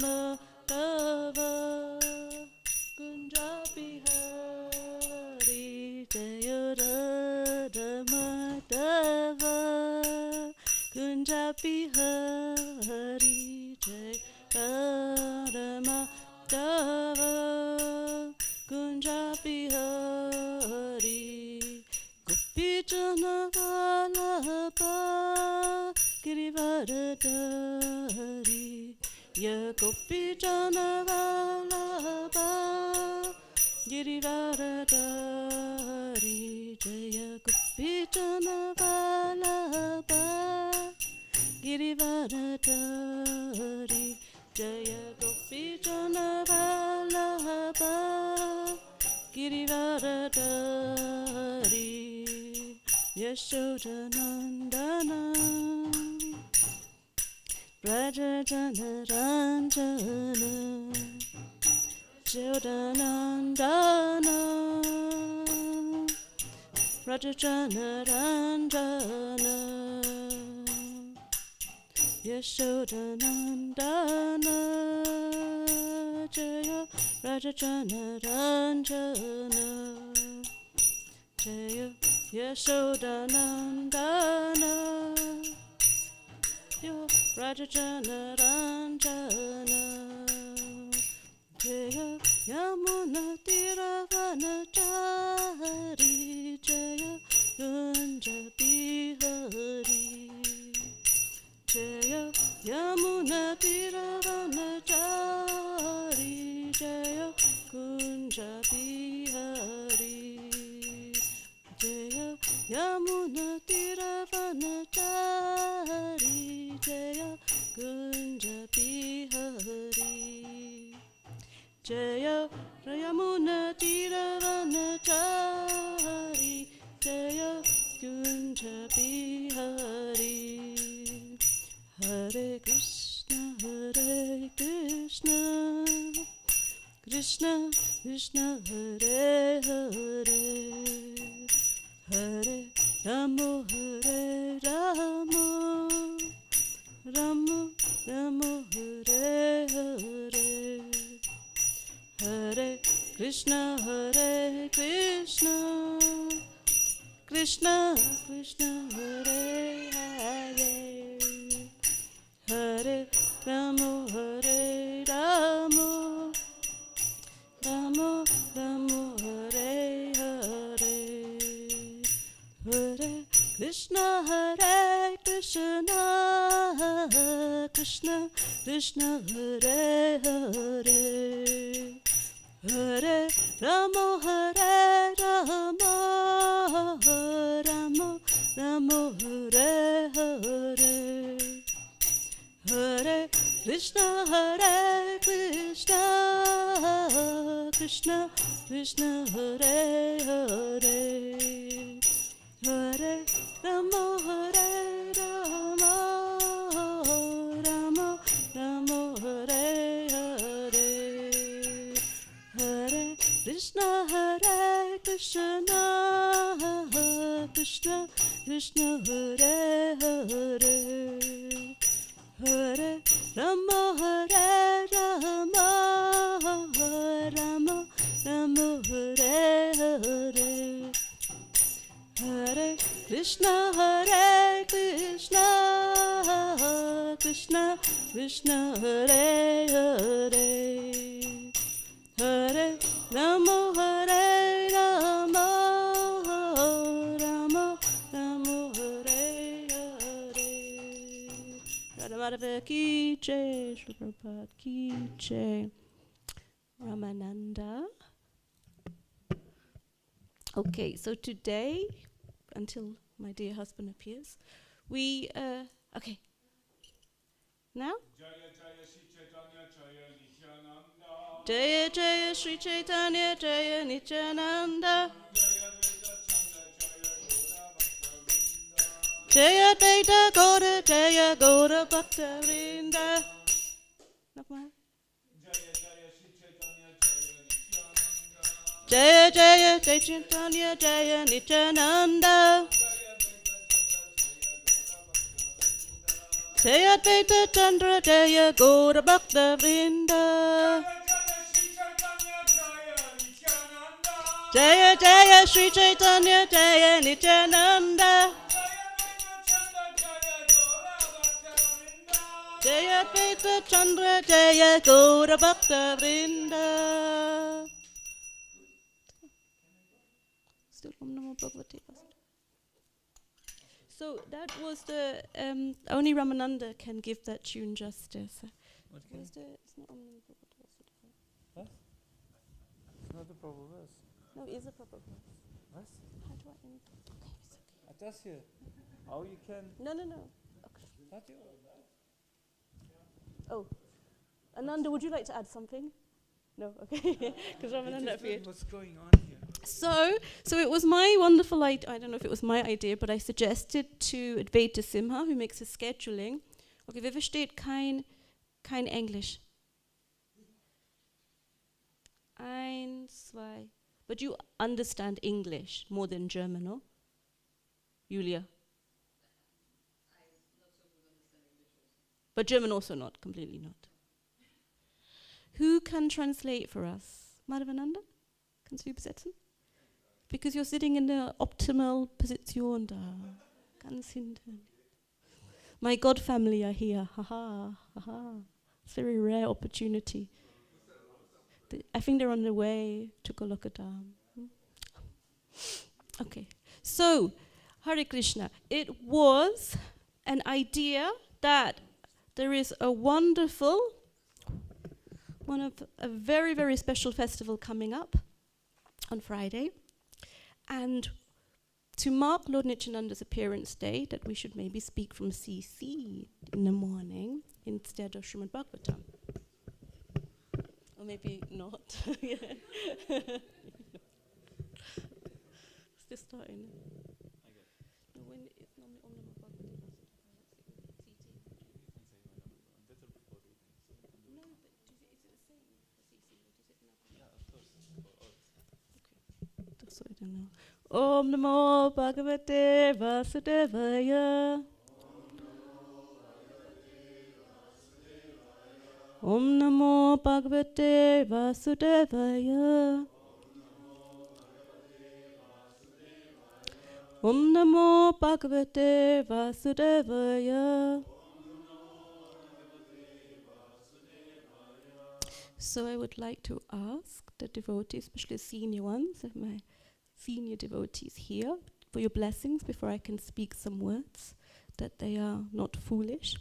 Madhava Kunja Bihari Jaya Radha Madhava Kunja Bihari Jaya Radha Madhava Kunja Bihari Gopi Jana Vallabha Girivaradhari Ya Gopi Jana Vallabha Girivaradhari Jaya Gopi Jana Vallabha Girivaradhari Jaya Gopi Jana Vallabha Girivaradhari Yashodanandana Rajajana Ranjana Yashodanandana Rajajana Ranjana Yashodanandana Jaya Rajajana Ranjana Jaya Yashodanandana Yo Rajajana Ranjana Jaya Yamuna Tiravanachari Jaya Kunja Bihari Jaya Yamuna Tiravanachari Jaya Kunja Bihari Jaya Yamuna Tiravanachari Jaya Kunja Bihari Jaya Yamuna Tiravanachari Jaya Kunja Bihari Hare Krishna Krishna Krishna Hare Hare Hare Ramo Hare Ramo Ramo Ramo Hare Hare Hare Krishna Krishna Krishna Hare Hare Hare Ramo Hare Ramo Ramo Ramo Hare Hare Hare Krishna Krishna Krishna Krishna Hare Hare Hare Ramo Hare Ramo Ramo Ramo Hare Hare Hare Krishna Krishna Krishna Krishna Hare Hare Hare Ramo Hare Ramo Ramo Ramo Hare Hare Hare Krishna Krishna Krishna Krishna Hare Hare Hare Ramo Hare Ramo Ramo Ramo Hare Hare Hare Krishna Krishna Krishna Krishna Hare Hare Hare Ramo Hare Ramo Ramo Ramo Hare Hare Radha Madhava Ki Jai, Srila Prabhupada Ki Jai. Ramananda. Okay, so today, until my dear husband appears, we, okay. Now? Jaya Jaya Sri Caitanya Jaya Nityananda Jaya Dvaita Gaura Jaya Gaura Bhakta Vrinda. Jaya Jaya Jai Caitanya Jaya Nityananda Jaya Advaita Chandra Jaya Gaura Bhakta Vrinda. Jaya Jaya Sri Caitanya Jaya Nityananda. Jaya Advaita Chandra Jaya Gaura Bhakta Vrinda. Still Om Namo Bhagavate Vasudevaya. So that was the only Ramananda can give that tune justice. It's not Om Namo Bhagavate Vasudevaya. What? It's not the proper verse. No, it is a proper verse. What? How do I end? Okay, it's okay. Das hier. How you can... No. Okay. What you... Oh, Ananda, would you like to add something? No, okay. Because Ramananda appeared. What's going on here? So it was my wonderful idea. I don't know if it was my idea, but I suggested to Advaita Simha, who makes the scheduling. Okay, wer versteht kein Englisch? 1, 2. But you understand English more than German, no? Julia? But German also not, completely not. Who can translate for us? Madhavananda? Kannst du übersetzen? Because you're sitting in the optimal Position da. Ganz hinten. My God family are here. Haha. It's a very rare opportunity. I think they're on the way to Golokadam. Okay. So, Hare Krishna. It was an idea that there is a very, very special festival coming up on Friday. And to mark Lord Nityananda's appearance day, that we should maybe speak from CC in the morning instead of Srimad Bhagavatam. Or maybe not. Still starting. No, when it's normally on the Bhagavatam. No, but is it the same for CC? Or does it not? Yeah, of course. Okay. That's what I don't know. Om Namo Bhagavate Vasudevaya. Om Namo Bhagavate Vasudevaya. Om Namo Bhagavate Vasudevaya. So I would like to ask the devotees, especially senior ones, my senior devotees here, for your blessings before I can speak some words, that they are not foolish.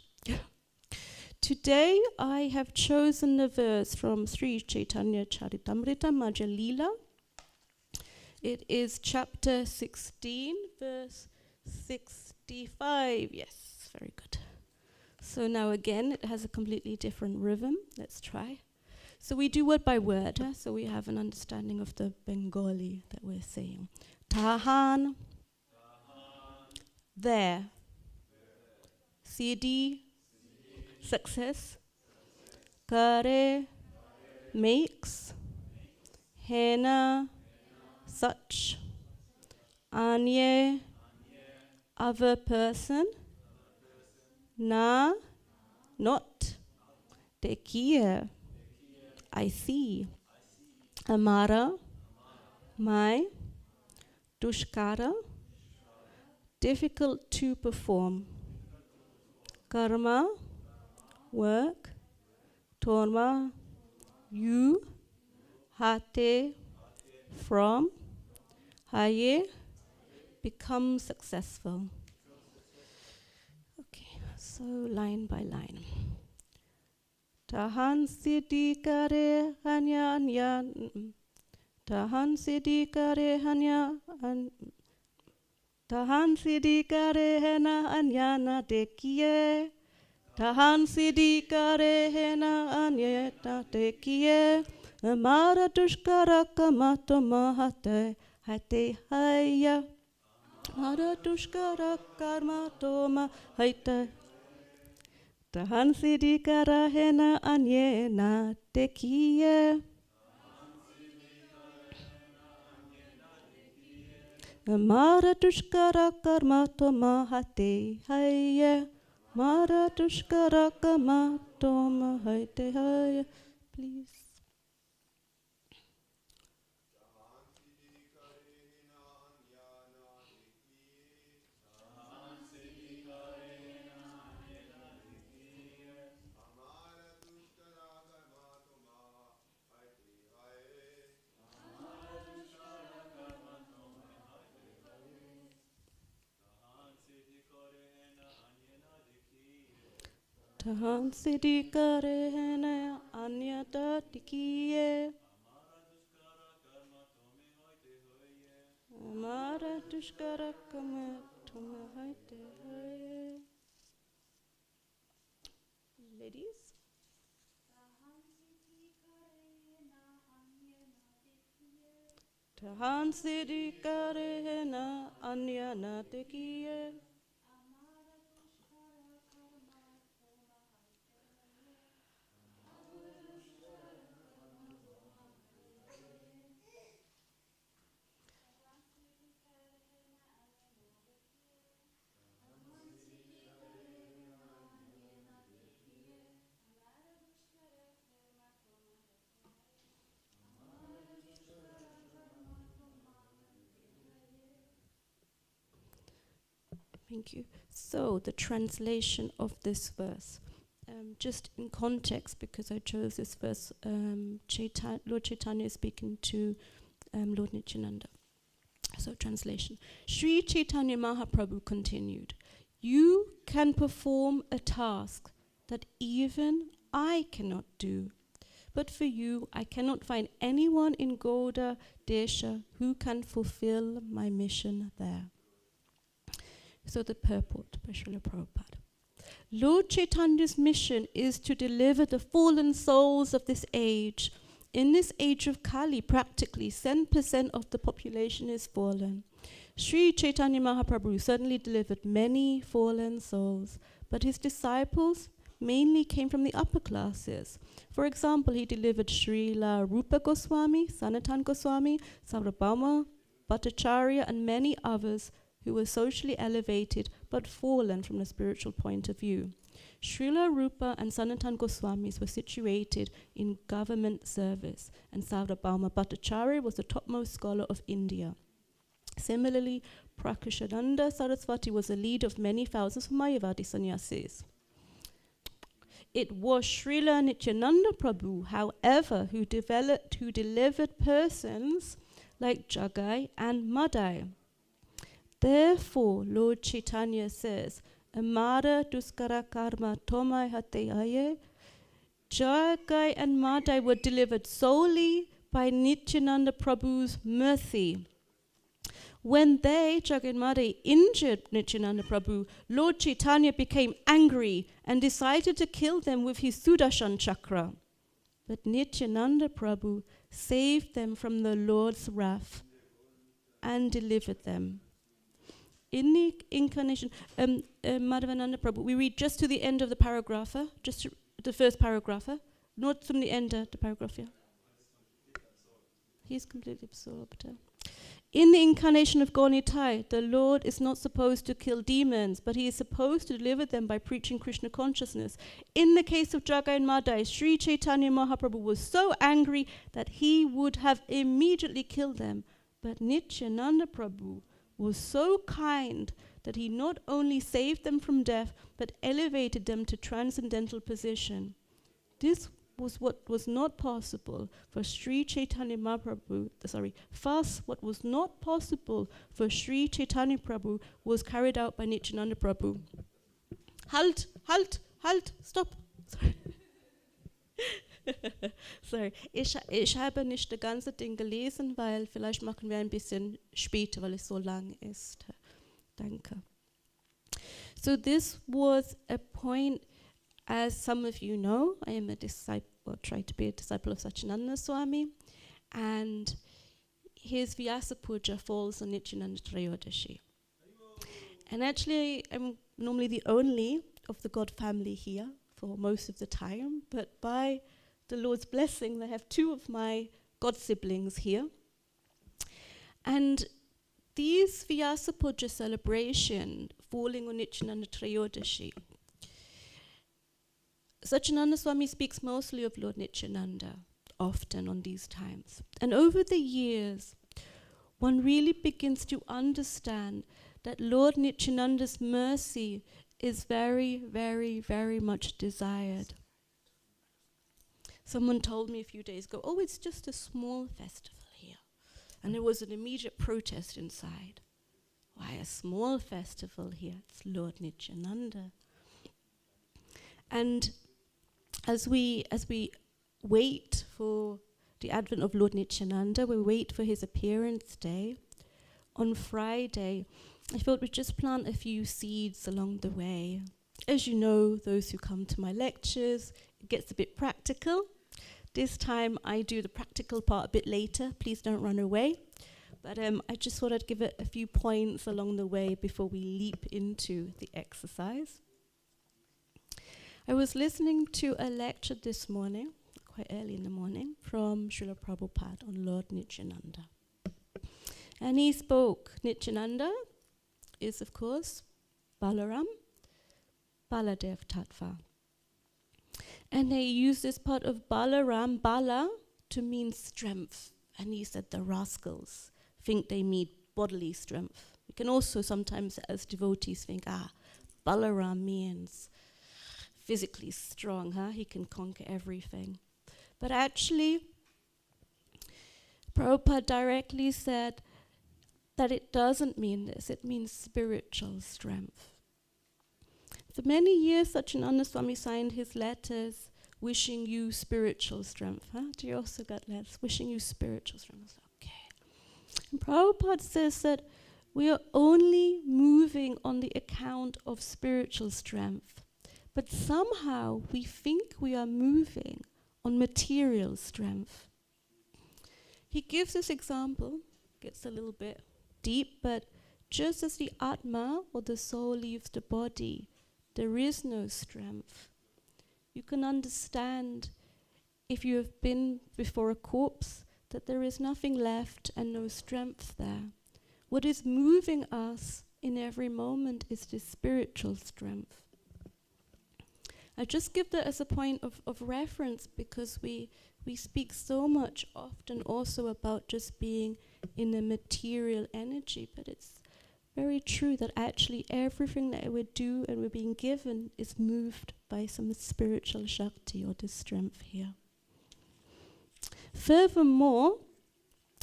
Today I have chosen a verse from Sri Caitanya-caritāmṛta, Madhya-līlā. It is chapter 16, verse 65. Yes, very good. So now again, it has a completely different rhythm. Let's try. So we do word by word, so we have an understanding of the Bengali that we're saying. Tahan, there. CD, success. Kare, makes. Hena, such. Anye, other person. Na, not. Tekiya, I see. Amara, my. Dushkara, difficult to perform. Karma, work. Torma, you. Hate, from. Haye, become successful. Okay, so line by line. Tahan siddhi kare hanya anya. Tahan siddhi kare hanya an. Tahan siddhi kare hena anyana dekiye. Tahan siddhi kare hena anyana dekiye. Amara dushkara kamato mahate hate haya. Amara dushkara karmato mahate. Tahan siddhi kara hena anyana dekiye. Amara dushkara karma to mahate haya. Mara Dushkaraka Matoma Haite Haya. Please. Tahan Siddhi Kare Hena Anyata Tikiye. Amara Dushkaraka Matoma Haite Haya. Ladies. Tahan Siddhi Kare Hena Anyana Tikiye. Thank you. So, the translation of this verse. Just in context, because I chose this verse, Lord Chaitanya is speaking to Lord Nityananda. So, translation. Sri Chaitanya Mahaprabhu continued, "You can perform a task that even I cannot do. But for you, I cannot find anyone in Gauda Desha who can fulfill my mission there." So the purport by Srila Prabhupada. Lord Chaitanya's mission is to deliver the fallen souls of this age. In this age of Kali, practically 10% of the population is fallen. Sri Chaitanya Mahaprabhu certainly delivered many fallen souls, but his disciples mainly came from the upper classes. For example, he delivered Srila Rupa Goswami, Sanatan Goswami, Sarvabhauma, Bhattacharya, and many others who were socially elevated but fallen from a spiritual point of view. Srila Rupa and Sanatan Goswamis were situated in government service, and Sarvabhauma Bhattacharya was the topmost scholar of India. Similarly, Prakashananda Saraswati was the leader of many thousands of Mayavadi sannyasis. It was Srila Nityananda Prabhu, however, who delivered persons like Jagai and Madhya. Therefore, Lord Chaitanya says, Amara Duskara Karma Tomai Hateyaye. Jagai and Madhya were delivered solely by Nityananda Prabhu's mercy. When they, Jagai and Madhya, injured Nityananda Prabhu, Lord Chaitanya became angry and decided to kill them with his Sudarshan chakra. But Nityananda Prabhu saved them from the Lord's wrath and delivered them. In the incarnation, Madhavananda Prabhu, we read just to the end of the paragraph, just the first paragraph, not from the end of the paragraph. Yeah. He's completely absorbed. In the incarnation of Gaunitai, the Lord is not supposed to kill demons, but he is supposed to deliver them by preaching Krishna consciousness. In the case of Jagai and Madhya, Sri Chaitanya Mahaprabhu was so angry that he would have immediately killed them. But Nityananda Prabhu was so kind that he not only saved them from death, but elevated them to transcendental position. This was what was not possible for Sri Chaitanya Mahaprabhu. Thus, what was not possible for Sri Chaitanya Prabhu was carried out by Nityananda Prabhu. Halt, halt, halt, stop. Sorry. Sorry, ich habe nicht das ganze Ding gelesen, weil vielleicht machen wir ein bisschen später, weil es so lang ist. Danke. So this was a point, as some of you know, I am a disciple, or try to be a disciple of Satchidananda Swami, and his Vyasa Puja falls on Nityananda Trayodashi. And actually, I'm normally the only of the God family here for most of the time, but by the Lord's blessing, I have two of my God siblings here. And these Vyasa Puja celebration falling on Nityananda Trayodashi Satchidananda Swami speaks mostly of Lord Nityananda, often on these times. And over the years, one really begins to understand that Lord Nityananda's mercy is very, very, very much desired. Someone told me a few days ago, oh, it's just a small festival here. And there was an immediate protest inside. Why a small festival here? It's Lord Nityananda. And as we wait for the advent of Lord Nityananda, we wait for his appearance day. On Friday, I thought we'd just plant a few seeds along the way. As you know, those who come to my lectures, it gets a bit practical. This time I do the practical part a bit later. Please don't run away. But I just thought I'd give it a few points along the way before we leap into the exercise. I was listening to a lecture this morning, quite early in the morning, from Srila Prabhupada on Lord Nityananda. And he spoke. Nityananda is, of course, Balaram, Baladev Tattva. And they use this part of Balaram, Bala, to mean strength. And he said the rascals think they mean bodily strength. We can also sometimes, as devotees, think, Balaram means physically strong, he can conquer everything. But actually, Prabhupada directly said that it doesn't mean this, it means spiritual strength. For many years, Satchidananda Swami signed his letters wishing you spiritual strength. Do you also get letters wishing you spiritual strength? Okay. And Prabhupada says that we are only moving on the account of spiritual strength, but somehow we think we are moving on material strength. He gives this example, gets a little bit deep, but just as the Atma, or the soul, leaves the body, there is no strength. You can understand, if you have been before a corpse, that there is nothing left and no strength there. What is moving us in every moment is this spiritual strength. I just give that as a point of reference because we speak so much often also about just being in a material energy, but it's very true that actually everything that we do and we're being given is moved by some spiritual Shakti or this strength here. Furthermore,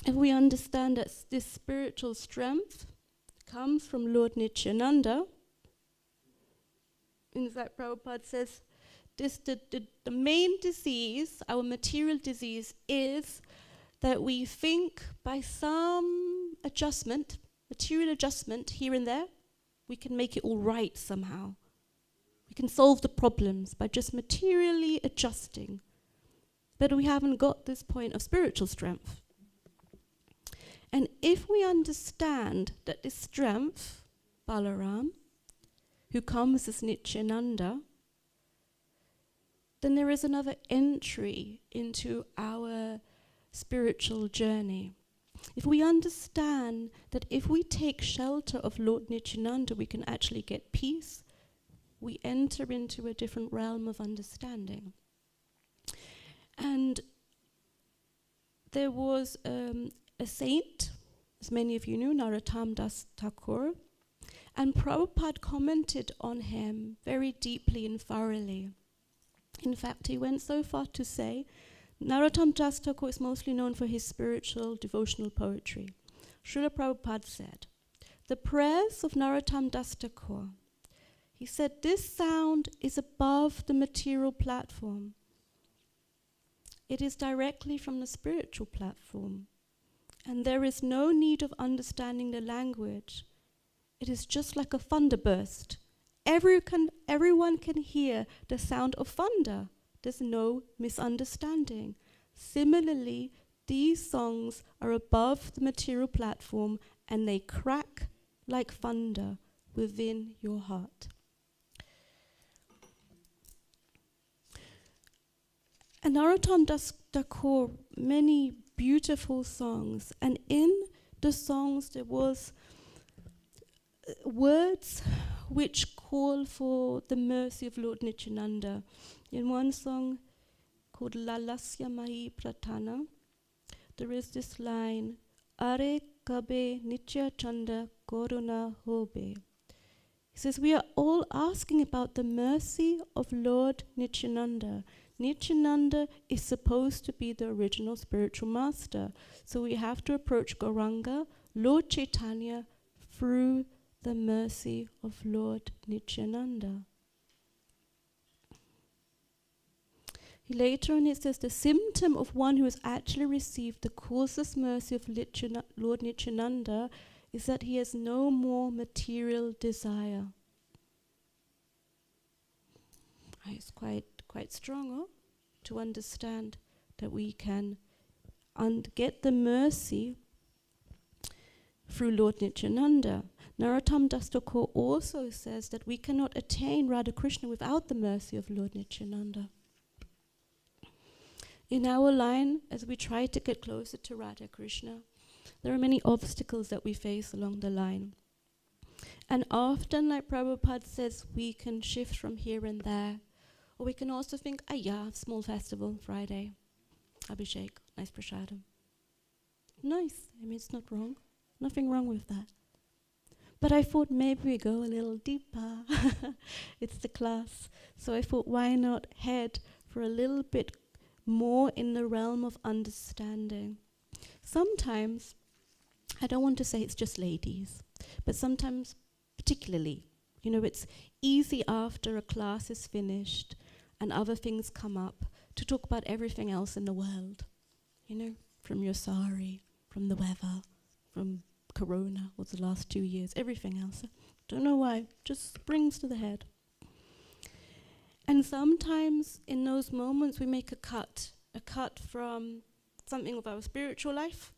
if we understand that this spiritual strength comes from Lord Nityananda, in fact Prabhupada says the main disease, our material disease, is that we think by some adjustment, material adjustment here and there, we can make it all right somehow. We can solve the problems by just materially adjusting. But we haven't got this point of spiritual strength. And if we understand that this strength, Balaram, who comes as Nityananda, then there is another entry into our spiritual journey. If we understand that if we take shelter of Lord Nityananda, we can actually get peace, we enter into a different realm of understanding. And there was a saint, as many of you know, Narottam Das Thakur, and Prabhupada commented on him very deeply and thoroughly. In fact, he went so far to say, Narottam Das Thakur is mostly known for his spiritual, devotional poetry. Srila Prabhupada said, the prayers of Narottam Das Thakur, he said, this sound is above the material platform. It is directly from the spiritual platform. And there is no need of understanding the language. It is just like a thunderburst. Everyone can hear the sound of thunder. There's no misunderstanding. Similarly, these songs are above the material platform and they crack like thunder within your heart. And Narottam Das Thakur, many beautiful songs, and in the songs there was words which call for the mercy of Lord Nityananda. In one song called Lalasya Mahi Pratana, there is this line, Are Kabe Nitya Chanda Koruna Hobe. He says, we are all asking about the mercy of Lord Nityananda. Nityananda is supposed to be the original spiritual master. So we have to approach Gauranga, Lord Chaitanya, through the mercy of Lord Nityananda. Later on it says, the symptom of one who has actually received the causeless mercy of Lord Nityananda is that he has no more material desire. It's quite strong, to understand that we can get the mercy through Lord Nityananda. Narottam Das Thakur also says that we cannot attain Radha Krishna without the mercy of Lord Nityananda. In our line, as we try to get closer to Radha Krishna, there are many obstacles that we face along the line. And often, like Prabhupada says, we can shift from here and there. Or we can also think, small festival, Friday, Abhishek, nice prasadam. Nice, it's not wrong. Nothing wrong with that. But I thought maybe we go a little deeper. It's the class. So I thought, why not head for a little bit more in the realm of understanding? Sometimes, I don't want to say it's just ladies, but sometimes particularly, it's easy after a class is finished and other things come up to talk about everything else in the world, from your sari, from the weather, from Corona, or the last 2 years, everything else. Don't know why, just springs to the head. And sometimes in those moments we make a cut from something of our spiritual life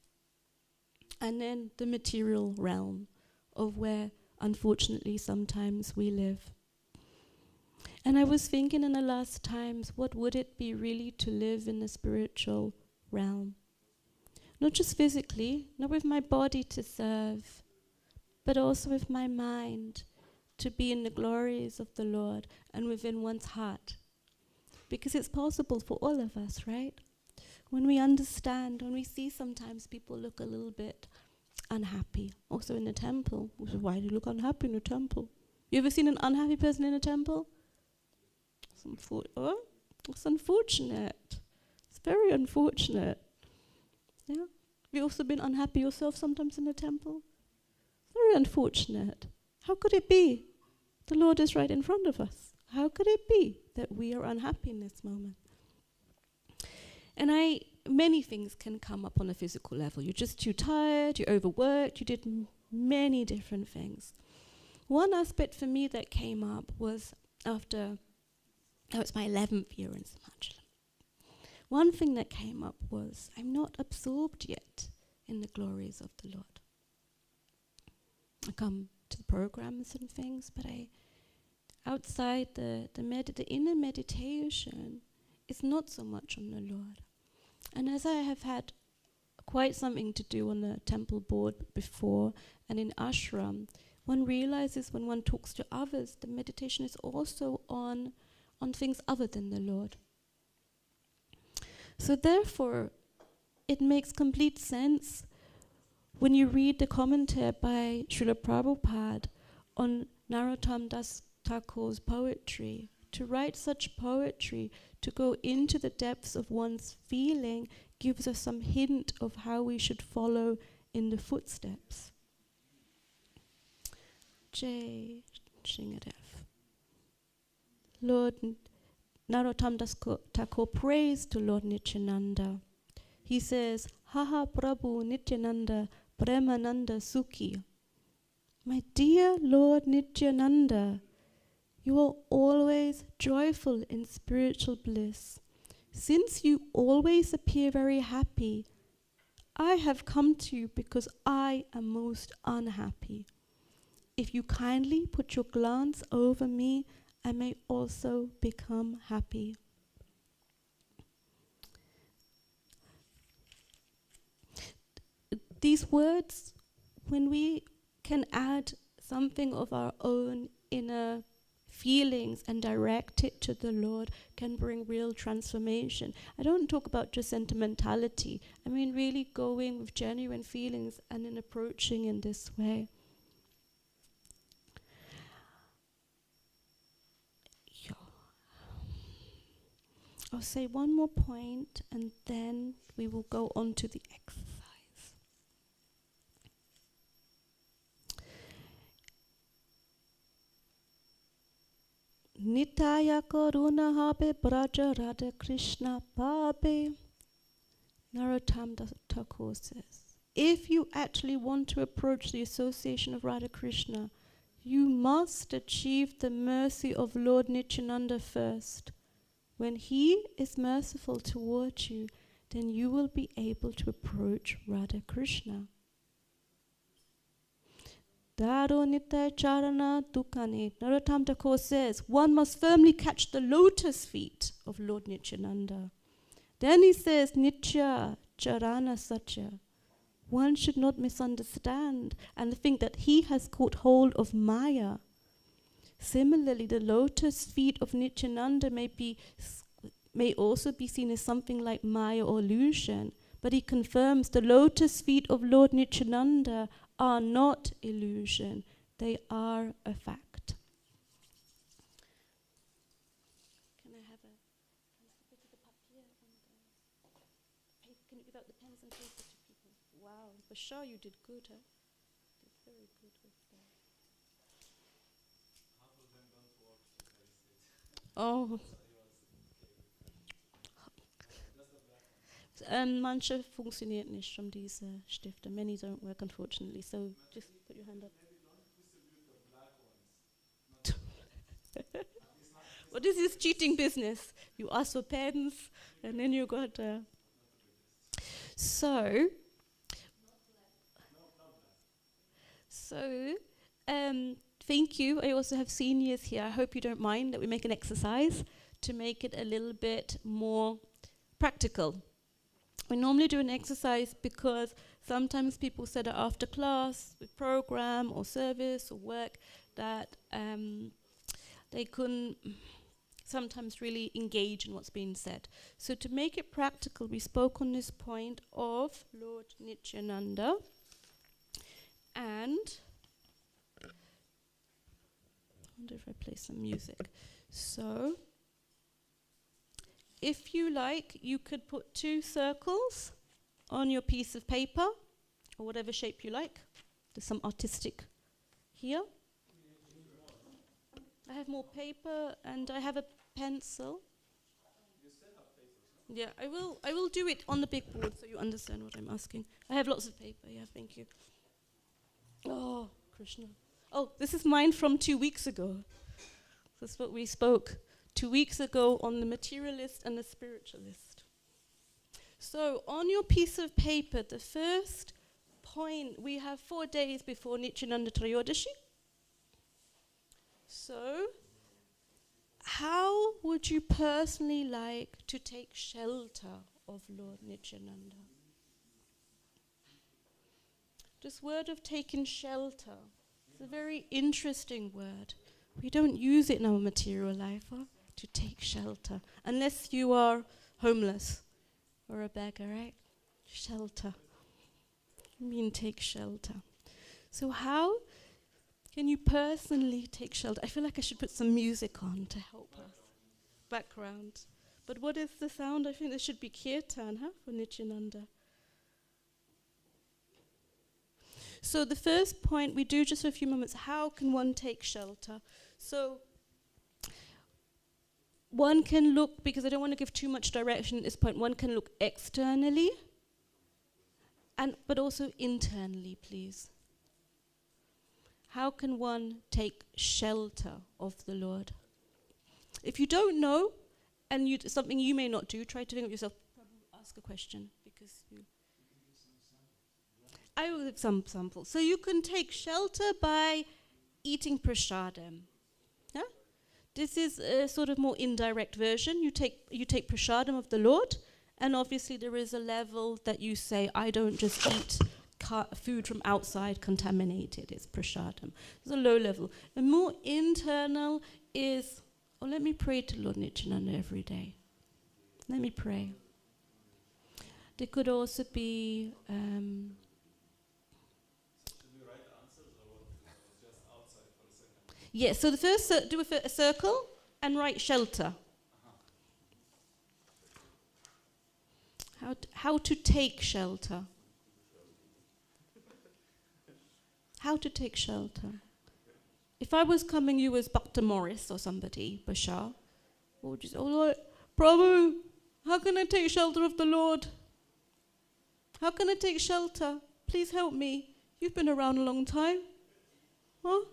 and then the material realm of where, unfortunately, sometimes we live. And I was thinking in the last times, what would it be really to live in the spiritual realm? Not just physically, not with my body to serve, but also with my mind to be in the glories of the Lord and within one's heart. Because it's possible for all of us, right? When we understand, when we see sometimes people look a little bit unhappy, also in the temple. Why do you look unhappy in the temple? You ever seen an unhappy person in a temple? It's unfortunate. It's very unfortunate. Yeah? Have you also been unhappy yourself sometimes in the temple? Very unfortunate. How could it be? The Lord is right in front of us. How could it be that we are unhappy in this moment? And many things can come up on a physical level. You're just too tired, you're overworked, you did many different things. One aspect for me that came up was after, it's my 11th year in Samajala. One thing that came up was, I'm not absorbed yet in the glories of the Lord. I come to the programs and things, but outside the inner meditation is not so much on the Lord. And as I have had quite something to do on the temple board before and in ashram, one realizes when one talks to others, the meditation is also on things other than the Lord. So therefore, it makes complete sense when you read the commentary by Srila Prabhupada on Narottam Das Thakur's poetry. To write such poetry, to go into the depths of one's feeling, gives us some hint of how we should follow in the footsteps. Jai Shingadev. Lord Narottam Das Thakur prays to Lord Nityananda. He says, Haha Prabhu Nityananda Premananda Sukhi. My dear Lord Nityananda, you are always joyful in spiritual bliss. Since you always appear very happy, I have come to you because I am most unhappy. If you kindly put your glance over me, I may also become happy. These words, when we can add something of our own inner feelings and direct it to the Lord can bring real transformation. I don't talk about just sentimentality. I mean really going with genuine feelings and then approaching in this way. I'll say one more point and then we will go on to the exercise. Nitaya karuna habe braja Radha Krishna babe. Narottam Thakur says, if you actually want to approach the association of Radha Krishna, you must achieve the mercy of Lord Nityananda first. When he is merciful towards you, then you will be able to approach Radha Krishna. Daro Nitya Charana Dukane. Narottam Thakur says, one must firmly catch the lotus feet of Lord Nityananda. Then he says, Nitya Charana Satya. One should not misunderstand and think that he has caught hold of Maya. Similarly, the lotus feet of Nityananda may also be seen as something like Maya or illusion, but he confirms the lotus feet of Lord Nityananda are not illusion, they are a fact. Can I have a bit of the papier and paper? Can you give out the pens and paper to people? Wow, Bashar, you did good, huh? You did very good with that. Oh. Manche funktioniert nicht von diese Stifte. Many don't work, unfortunately. So just put your hand up. Well, this is cheating business. You ask for pens, and then you got. So, thank you. I also have seniors here. I hope you don't mind that we make an exercise to make it a little bit more practical. We normally do an exercise because sometimes people said that after class, with program or service or work, that they couldn't sometimes really engage in what's being said. So to make it practical, we spoke on this point of Lord Nityananda, and I wonder if I play some music. So if you like, you could put 2 circles on your piece of paper, or whatever shape you like. There's some artistic here. I have more paper and I have a pencil. You still have paper? Yeah, I will do it on the big board so you understand what I'm asking. I have lots of paper, yeah, thank you. Oh, Krishna. Oh, this is mine from 2 weeks ago. That's what we spoke 2 weeks ago on the materialist and the spiritualist. So on your piece of paper, the first point, we have 4 days before Nityananda Trayodashi. So how would you personally like to take shelter of Lord Nityananda? This word of taking shelter, it's a very interesting word. We don't use it in our material life, to take shelter, unless you are homeless or a beggar, right? Shelter. I mean, take shelter. So how can you personally take shelter? I feel like I should put some music on to help us. Background. But what is the sound? I think there should be kirtan, for Nityananda. So the first point we do just for a few moments, how can one take shelter? So one can look, because I don't want to give too much direction at this point, one can look externally, but also internally, please. How can one take shelter of the Lord? If you don't know, and something you may not do, try to think of yourself, ask a question, because I will give some samples. So you can take shelter by eating prasadam. Yeah? This is a sort of more indirect version. You take prasadam of the Lord, and obviously there is a level that you say, I don't just eat food from outside contaminated. It's prasadam. It's a low level. A more internal is, let me pray to Lord Nityananda every day. Let me pray. There could also be... Should we write answers or what? Just outside for a second? Yeah, so the first, do a circle and write shelter. How to take shelter. How to take shelter. If I was coming, you as Bhakta Morris or somebody, Bashar, what would you say? Oh, Prabhu, how can I take shelter of the Lord? How can I take shelter? Please help me. You've been around a long time. Huh?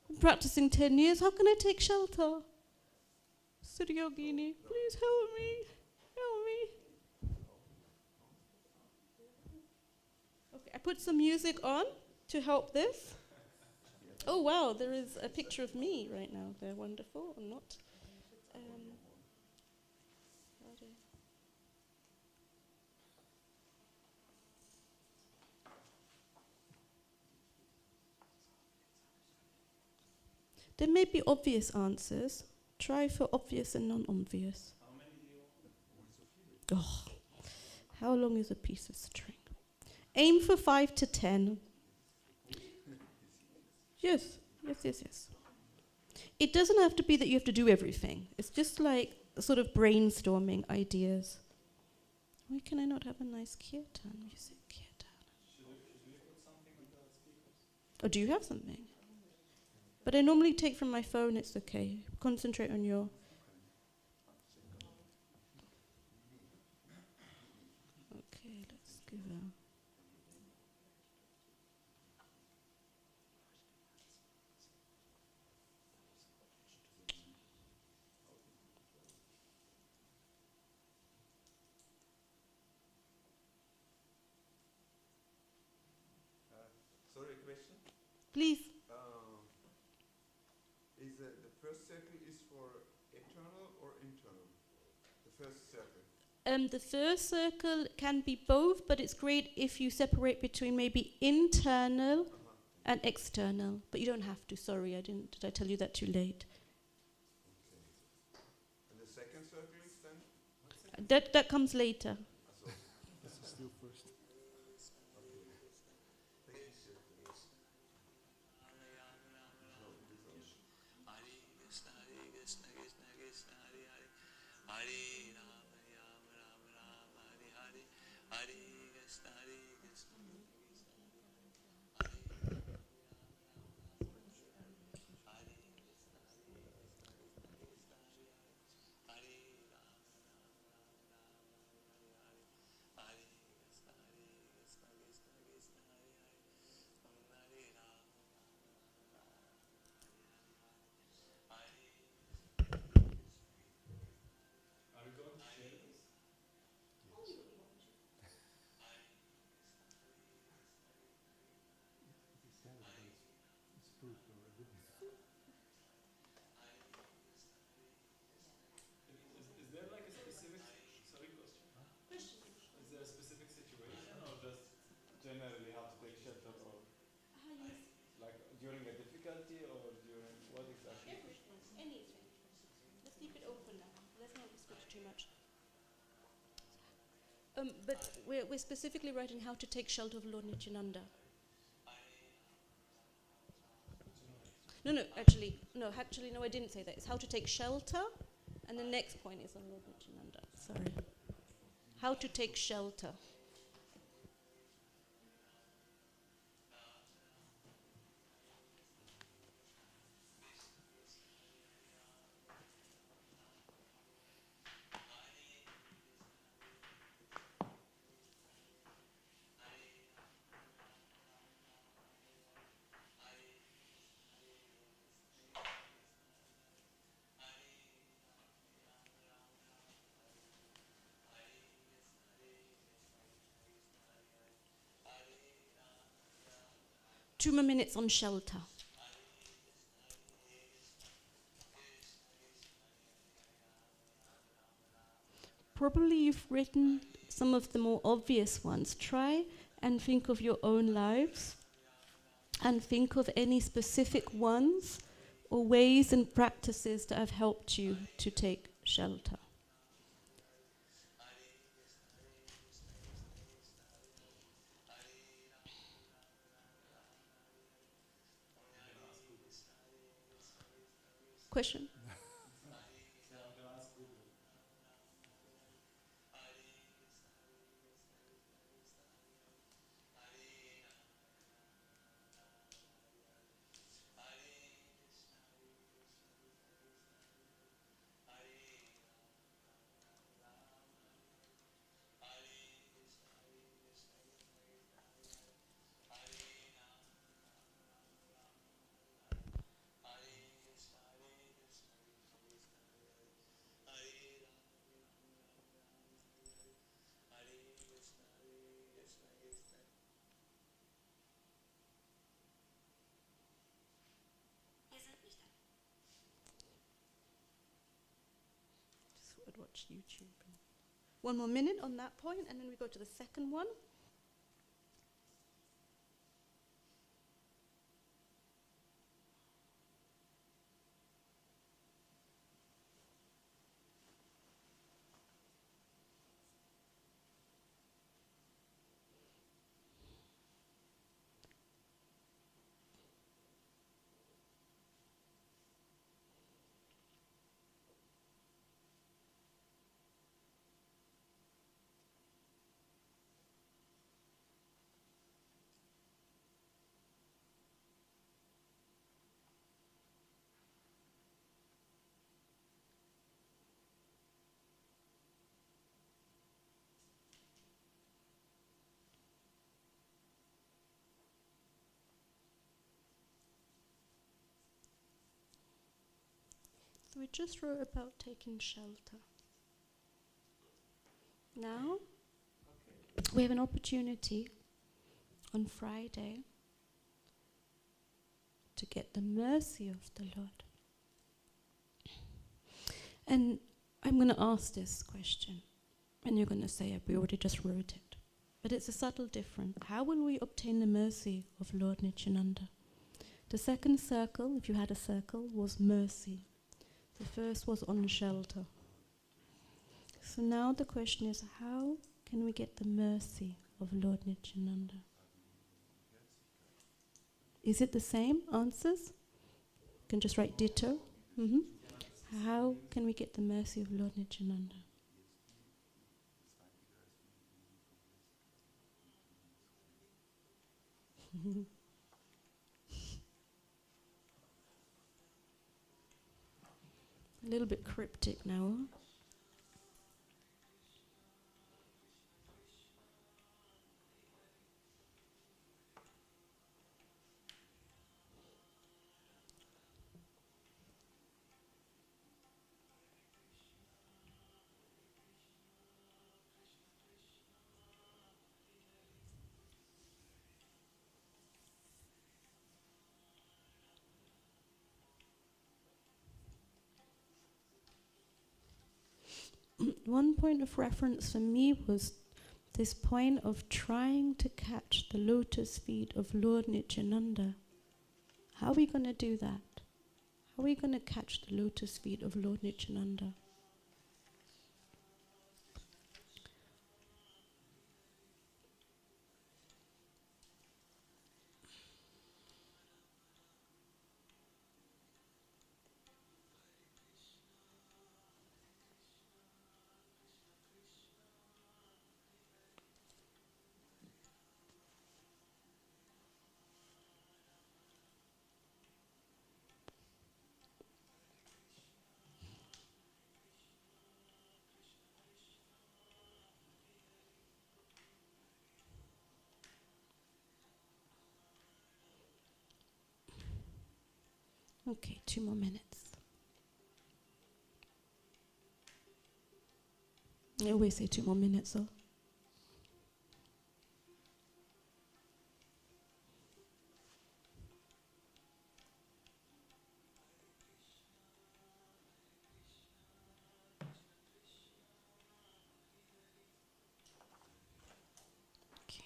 I'm practicing 10 years. How can I take shelter? Siddhyogini, please help me. Help me. Okay, I put some music on to help this. Oh wow, there is a picture of me right now. They're wonderful or not. There may be obvious answers. Try for obvious and non-obvious. How many do you want? Oh, how long is a piece of string? Aim for 5 to 10. Yes. It doesn't have to be that you have to do everything. It's just like sort of brainstorming ideas. Why can I not have a nice kirtan music? Should we put something on the speakers? Oh, do you have something? But I normally take from my phone, it's okay. Concentrate on your... Okay, let's give a... Sorry, a question? Please. Is the first circle is for external or internal? The first circle. The first circle can be both, but it's great if you separate between maybe internal and external. But you don't have to. Sorry, did I tell you that too late? Okay. And the second circle is then? That comes later. This is still first. Are we going to share this? It's proof already. Is there like a specific, sorry, question? Is there a specific situation or just generally how to take shelter or like during a difficulty or during what exactly? Everything, anything. Let's keep it open now. Let's not switch too much. But we're specifically writing how to take shelter of Lord Nityananda. No, actually, no, I didn't say that. It's how to take shelter, and the next point is on Lord Nityananda. Sorry. How to take shelter. Two more minutes on shelter. Probably you've written some of the more obvious ones. Try and think of your own lives and think of any specific ones or ways and practices that have helped you to take shelter. Question? Just would watch YouTube. One more minute on that point, and then we go to the second one. So we just wrote about taking shelter. Now we have an opportunity on Friday to get the mercy of the Lord. And I'm going to ask this question, and you're going to say, we already just wrote it. But it's a subtle difference. How will we obtain the mercy of Lord Nityananda? The second circle, if you had a circle, was mercy. The first was on shelter. So now the question is, how can we get the mercy of Lord Nityananda? Is it the same answers? You can just write ditto. How can we get the mercy of Lord Nityananda? A little bit cryptic now. One point of reference for me was this point of trying to catch the lotus feet of Lord Nityananda. How are we going to do that? How are we going to catch the lotus feet of Lord Nityananda? Okay, 2 more minutes. I always say 2 more minutes, so. Okay.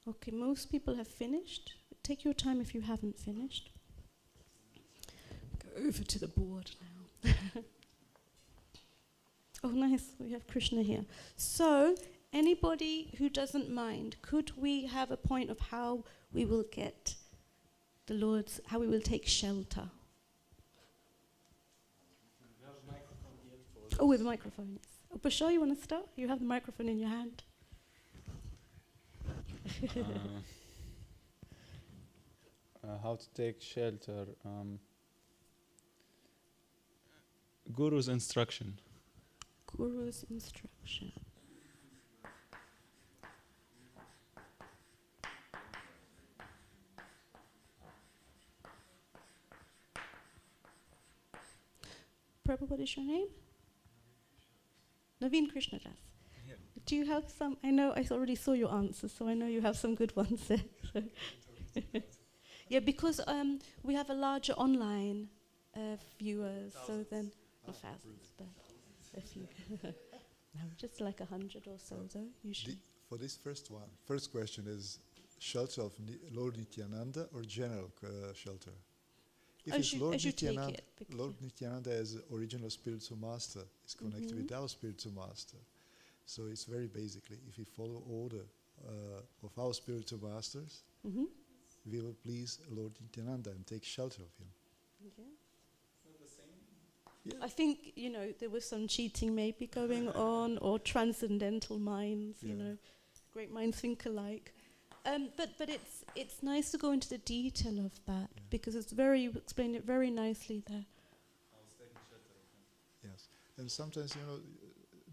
Okay, most people have finished. Take your time if you haven't finished. Go over to the board now. Oh, nice. We have Krishna here. So, anybody who doesn't mind, could we have a point of how we will get the Lord's, how we will take shelter? Oh, with a microphone, yes. Oh, Bashar, you want to start? You have the microphone in your hand. How to take shelter? Guru's instruction. Guru's instruction. Prabhu, what is your name? Naveen Krishna Das. Yeah. Do you have some? I know I already saw your answers, so I know you have some good ones there. So yeah, because we have a larger online viewers, so then not thousands, but a few. No, just like 100 or so, though usually. For this first question is shelter of Lord Nityananda or general shelter? If it's Lord Nityananda as original spiritual master is connected with our spiritual master, so it's very basically, if we follow order of our spiritual masters, we will please Lord Nityananda and take shelter of him. Yeah. Yeah. I think, there was some cheating maybe going on, or transcendental minds, great minds think alike. But it's nice to go into the detail of that, because you explained it very nicely there. Yes, and sometimes,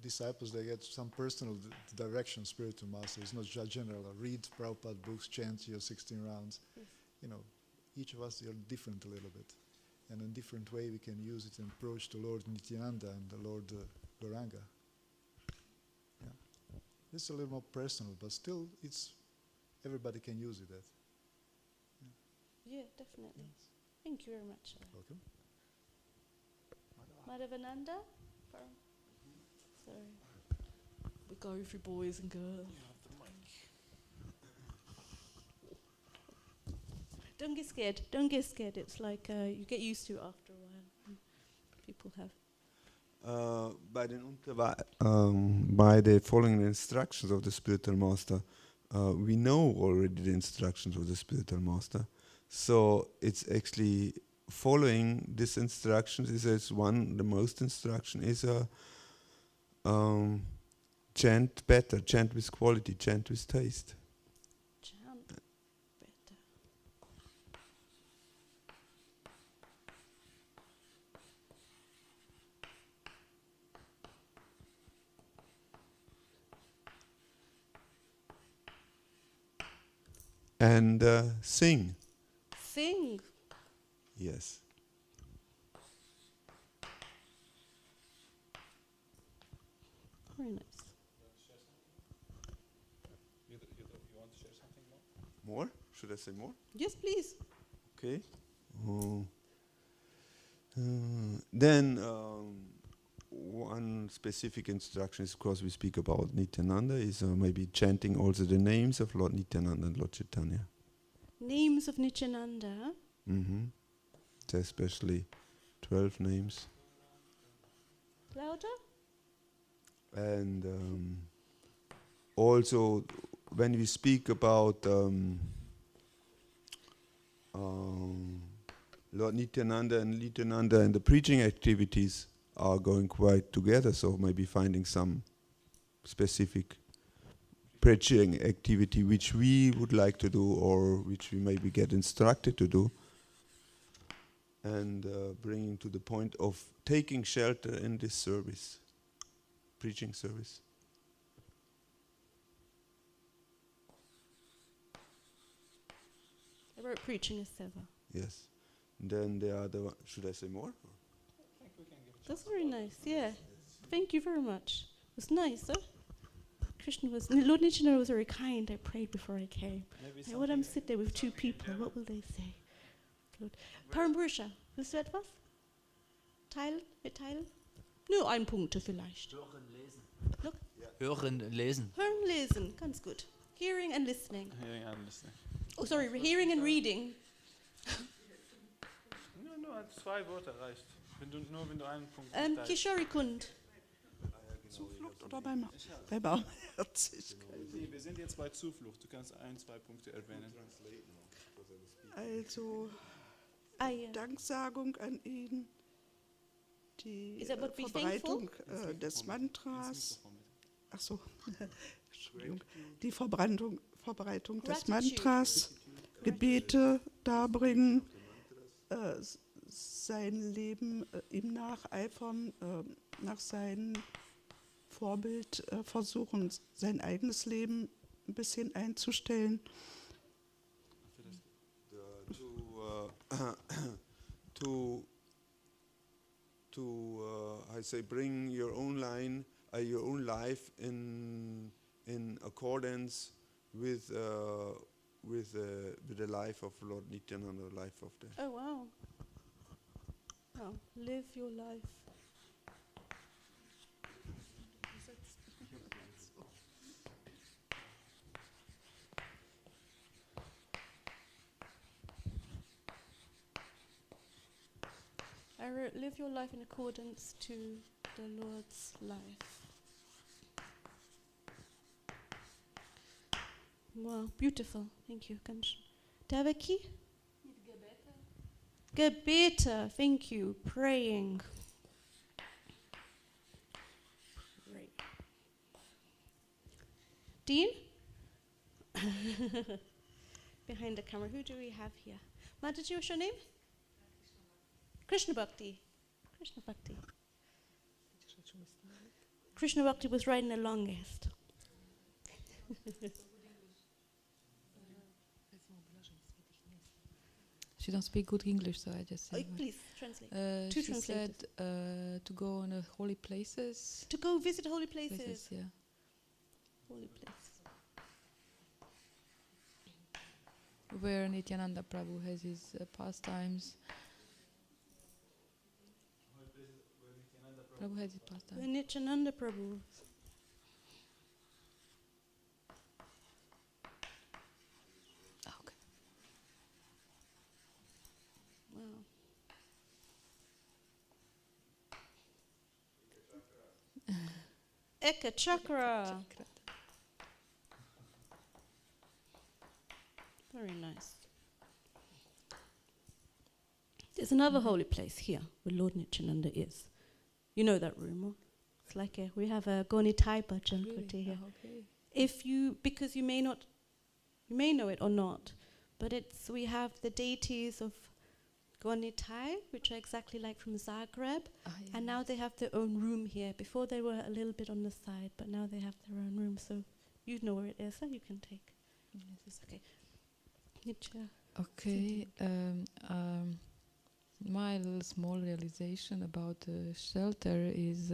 disciples, they get some personal direction, spiritual master. It's not just general. Read Prabhupada books, chant your 16 rounds. Yes. Each of us are different a little bit. And in a different way we can use it and approach the Lord Nityananda and the Lord Gauranga. Yeah. It's a little more personal, but still everybody can use it. Yeah, definitely. Yes. Thank you very much. Welcome. Madhavananda? Sorry. We go for boys and girls. Don't get scared. Don't get scared. It's like you get used to it after a while. People have. By the following the instructions of the spiritual master, we know already the instructions of the spiritual master. So it's actually following these instructions. The most instruction is chant better, chant with quality, chant with taste. Chant better. And sing. Sing. Yes. Very nice. You want to share something more? More? Should I say more? Yes, please. Okay. Then one specific instruction is, of course, we speak about Nityananda, is maybe chanting also the names of Lord Nityananda and Lord Chaitanya. Names of Nityananda? Mm-hmm. There's especially 12 names. Louder? And also, when we speak about Lord Nityananda and the preaching activities are going quite together, so maybe finding some specific preaching activity which we would like to do or which we maybe get instructed to do, and bringing to the point of taking shelter in this service, preaching service. I wrote preaching as seva. Yes. And then the other one, should I say more? I think we can give it. That's very nice, yeah. Thank you very much. It was nice, huh? Lord Nityananda was very kind. I prayed before I came. I would sit there with two people. What will they say? Parampursha, willst du etwas? Mitteilen? Nur ein Punkt vielleicht. Hören, lesen. Look. Hören, lesen. Hören, lesen, ganz gut. Hearing and listening. Hearing and listening. Oh, sorry, hearing and reading. Nur 2 Wörter reicht. Wenn du einen Punkt teilst. Kishori Kund. Zuflucht oder bei Barmherzigkeit? Nee, wir sind jetzt bei Zuflucht. Du kannst 1-2 Punkte erwähnen. Also Danksagung an ihn, die Is that what we Verbreitung des Mantras. Ach so, Entschuldigung. Die Verbreitung des Mantras, Gebete darbringen, sein Leben ihm nacheifern, nach seinem Vorbild versuchen, sein eigenes Leben ein bisschen einzustellen. I say, bring your own line, your own life in accordance with the life of Lord Nityananda, the life of the. Oh wow! Wow, live your life. I wrote, live your life in accordance to the Lord's life. Wow, beautiful. Thank you, Kanch. Devaki? Gebete. Thank you. Praying. Right. Dean? Behind the camera. Who do we have here? Mataji, what's your name? Krishna Bhakti. Krishna Bhakti. Krishna Bhakti was writing the longest. She don't speak good English, so I just say. Please translate. She translators. said to go on holy places. To go visit holy places. Yeah. Holy place. Where Nityananda Prabhu has his pastimes. Prabhu has his pastimes. Where Nityananda Prabhu. Okay. Wow. Eka Chakra. Very nice. There's another holy place here where Lord Nityananda is. You know that room, huh? It's like we have a Gonitai Bhajan Kuti here. Oh, okay. If you, because you may know it or not, but we have the deities of Gonitai, which are exactly like from Zagreb, and now they have their own room here. Before they were a little bit on the side, but now they have their own room, so you know where it is, so you can take. Yes. Okay. Okay. My little small realization about shelter is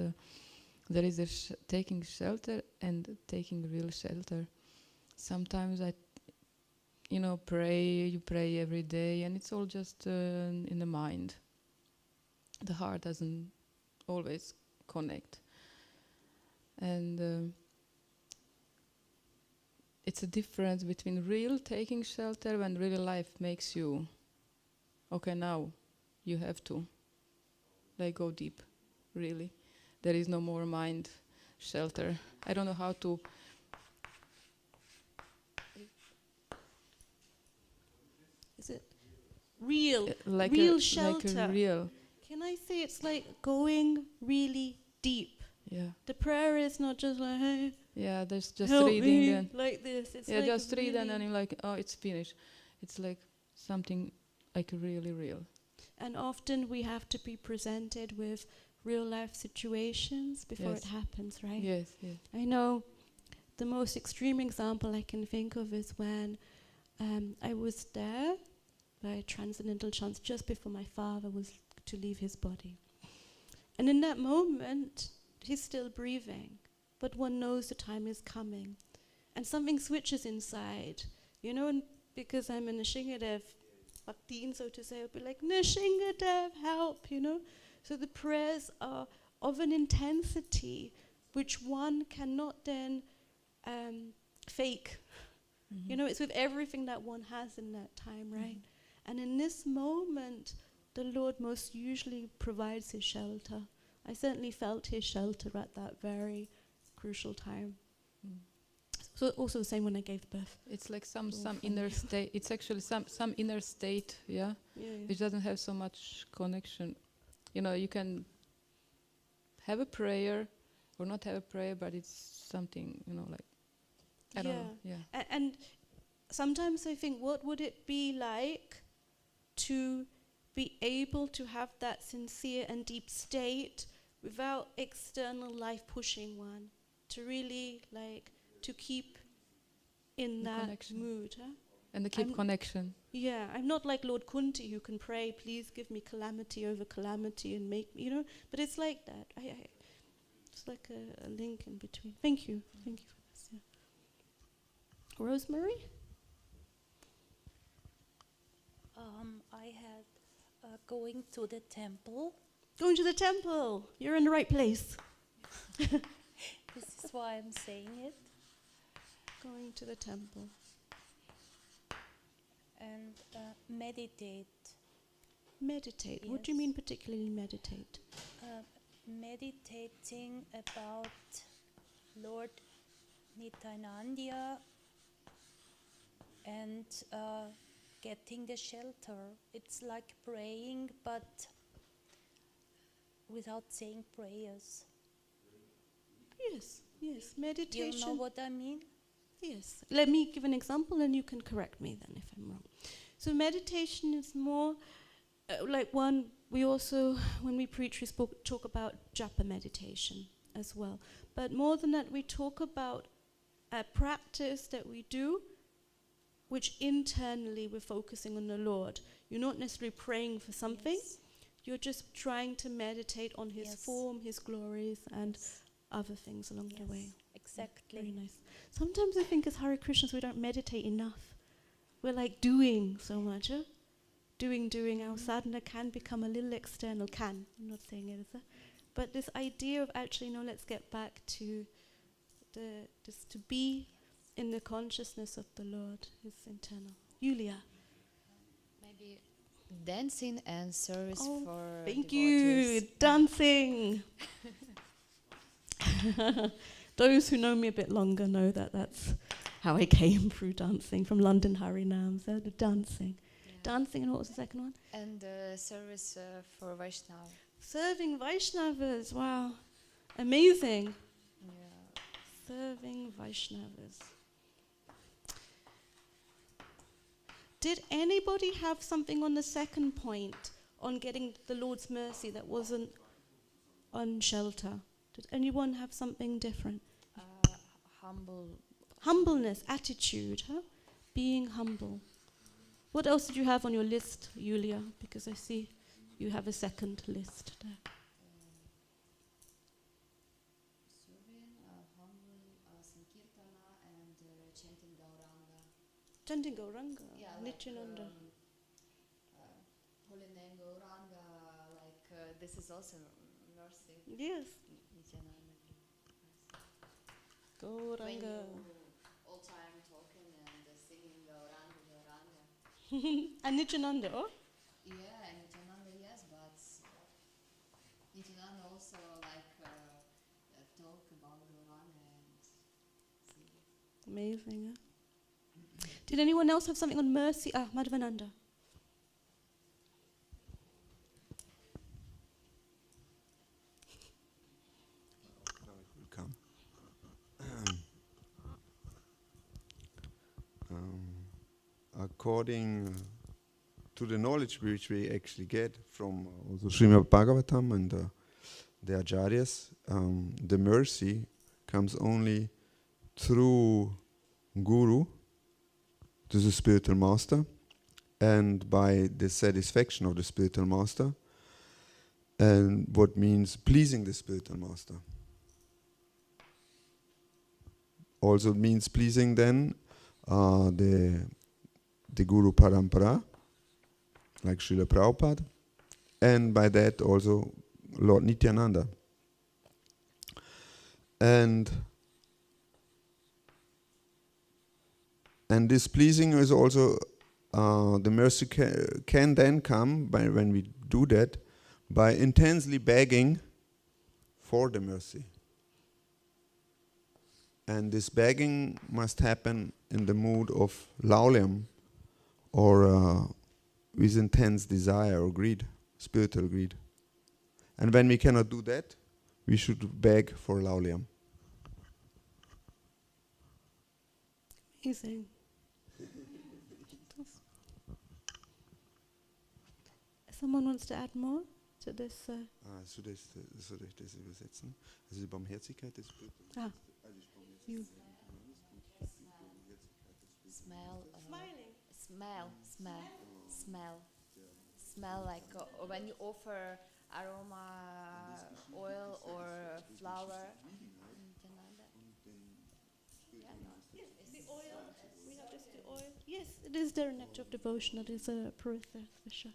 there is taking shelter and taking real shelter. Sometimes you pray every day, and it's all just in the mind. The heart doesn't always connect. And it's a difference between real taking shelter when real life makes you, okay, now you have to go deep, really. There is no more mind shelter. I don't know how to. Is it real? Like real a, shelter. Like a real. Can I say it's like going really deep? Yeah. The prayer is not just like, hey, yeah, there's just help reading me, and like this. It's yeah, like just read and really then you're like, oh, it's finished. It's like something like really real. And often we have to be presented with real life situations before it happens, right? Yes, yes. I know the most extreme example I can think of is when I was there by transcendental chance just before my father was to leave his body. And in that moment, he's still breathing, but one knows the time is coming. And something switches inside, and because I'm a Nishingadev Bhaktin, so to say, I'll be like, Nishingadev, help, So the prayers are of an intensity which one cannot then fake. You know, it's with everything that one has in that time, right? And in this moment, the Lord most usually provides his shelter. I certainly felt his shelter at that very crucial time. So also the same when I gave birth. It's like some inner state. It's actually some inner state, yeah, which doesn't have so much connection. You know, you can have a prayer or not have a prayer, but it's something, you know, like, I don't know. Yeah. And sometimes I think, what would it be like to be able to have that sincere and deep state without external life pushing one, to really like to keep in The that connection. mood, huh? And the keep connection. Yeah, I'm not like Lord Kunti who can pray, please give me calamity over calamity and make me, you know, but it's like that. It's like a link in between. Thank you for this. Yeah. Rosemary? I had going to the temple. Going to the temple. You're in the right place. This is why I'm saying it. Going to the temple. And meditate. Meditate. What do you Yes. mean particularly meditate? Meditating about Lord Nityananda and getting the shelter. It's like praying, but without saying prayers. Yes, meditation. Do you know what I mean? Yes. Let me give an example and you can correct me then if I'm wrong. So meditation is more like we also, when we preach, we talk about japa meditation as well. But more than that, we talk about a practice that we do, which internally we're focusing on the Lord. You're not necessarily praying for something. Yes. You're just trying to meditate on his form, his glories, and other things along the way. Exactly. Very nice. Sometimes I think as Hare Krishnas we don't meditate enough. We're like doing so much. Huh? Doing. Our sadhana can become a little external. I'm not saying it is. But this idea of actually, let's get back to just to be in the consciousness of the Lord is internal. Julia. Maybe dancing and service for Thank you. devotees. Dancing. Those who know me a bit longer know that that's how I came through dancing from London Harinam. So the dancing. Yeah. Dancing, and what was the second one? And service for Vaishnava. Serving Vaishnavas. Wow. Amazing. Yeah. Serving Vaishnavas. Did anybody have something on the second point on getting the Lord's mercy that wasn't on shelter? Did anyone have something different? Humbleness, attitude, huh? Being humble. What else did you have on your list, Julia? Because I see you have a second list there. Serving, humble, Sankirtana, and chanting Gauranga. Chanting Gauranga, Yeah, Nityananda. Holy name Gauranga, this is also mercy. Yes, Nityananda. When Gauranga. you all time talking and singing Gauranga. And Nityananda, oh? Yeah, Nityananda, yes, but Nityananda also talk about Gauranga and sing. Amazing, huh? Did anyone else have something on mercy? Madhavananda. Come. According to the knowledge which we actually get from also Srimad Bhagavatam and the Acharyas, the mercy comes only through Guru, to the spiritual master, and by the satisfaction of the spiritual master, and what means pleasing the spiritual master. Also means pleasing then the Guru Parampara, like Srila Prabhupada, and by that also Lord Nityananda. And And this pleasing is also, the mercy can then come by when we do that, by intensely begging for the mercy. And this begging must happen in the mood of lauliam, or with intense desire or greed, spiritual greed. And when we cannot do that, we should beg for lauliam. Amazing. Someone wants to add more to this? Soll ich das übersetzen? Also die Barmherzigkeit des Spirituals. You. Smell like when you offer aroma oil or flower. The oil. We have just the oil. Yes, it is the nectar of devotion. It is a paritha for sure.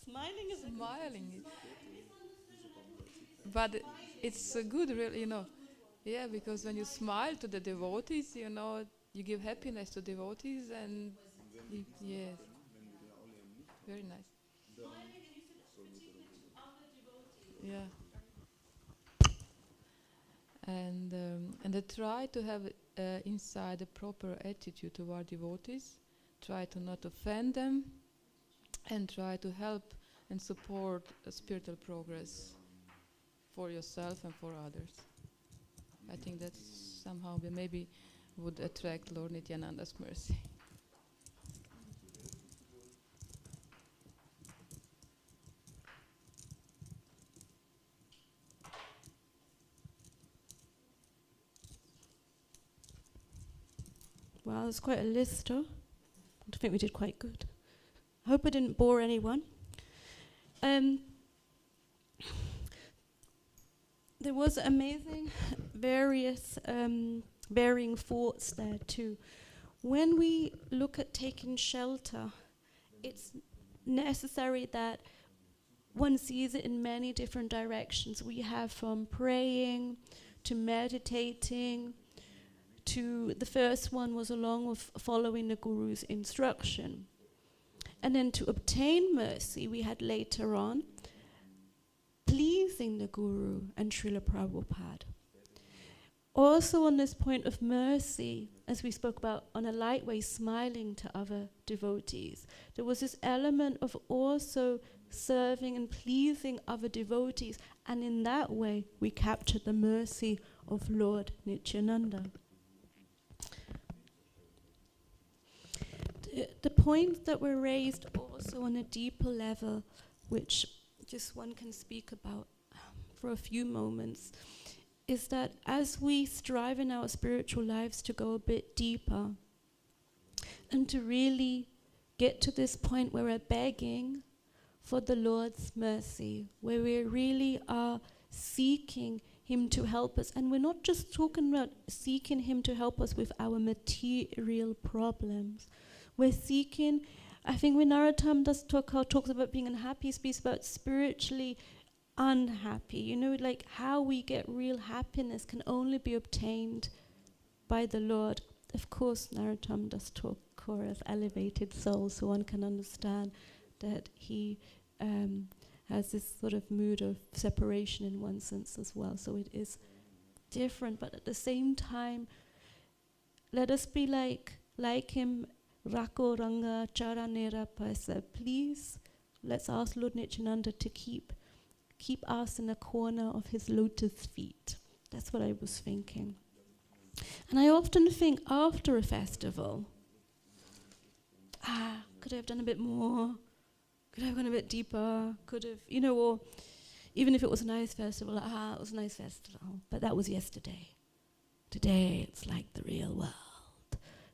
Smiling is Smiling. But it's good, really, Yeah, because when you smile to the devotees, you give happiness to devotees, and yes, very nice. Yeah. And I try to have inside a proper attitude toward devotees, try to not offend them, and try to help and support spiritual progress for yourself and for others. I think that somehow we maybe would attract Lord Nityananda's mercy. Wow, there's quite a list, huh? I think we did quite good. I hope I didn't bore anyone. There was amazing, various varying thoughts there too. When we look at taking shelter, it's necessary that one sees it in many different directions. We have from praying to meditating to the first one was along with following the Guru's instruction. And then to obtain mercy, we had later on pleasing the Guru and Srila Prabhupada. Also on this point of mercy, as we spoke about on a light way, smiling to other devotees, there was this element of also serving and pleasing other devotees, and in that way we captured the mercy of Lord Nityananda. The points that were raised also on a deeper level, which just one can speak about for a few moments, is that as we strive in our spiritual lives to go a bit deeper and to really get to this point where we're begging for the Lord's mercy, where we really are seeking Him to help us, and we're not just talking about seeking Him to help us with our material problems. We're seeking, I think when Narottam talks about being unhappy, he speaks about spiritually unhappy. Like how we get real happiness can only be obtained by the Lord. Of course, Narottam does talk of elevated souls, so one can understand that he has this sort of mood of separation in one sense as well. So it is different, but at the same time, let us be like him. Rako Ranga Charanera Pasa. Please, let's ask Lord Nityananda to keep us in the corner of his lotus feet. That's what I was thinking. And I often think after a festival, could I have done a bit more? Could I have gone a bit deeper? Could have, or even if it was a nice festival, it was a nice festival, but that was yesterday. Today it's like the real world.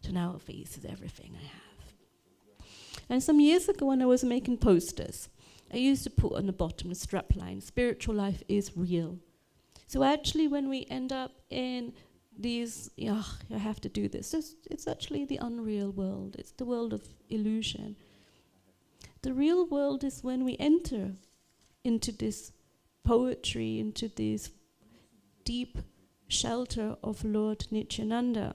To now faces everything I have. And some years ago when I was making posters, I used to put on the bottom the strapline, spiritual life is real. So actually when we end up in these, I have to do this, it's actually the unreal world. It's the world of illusion. The real world is when we enter into this poetry, into this deep shelter of Lord Nityananda.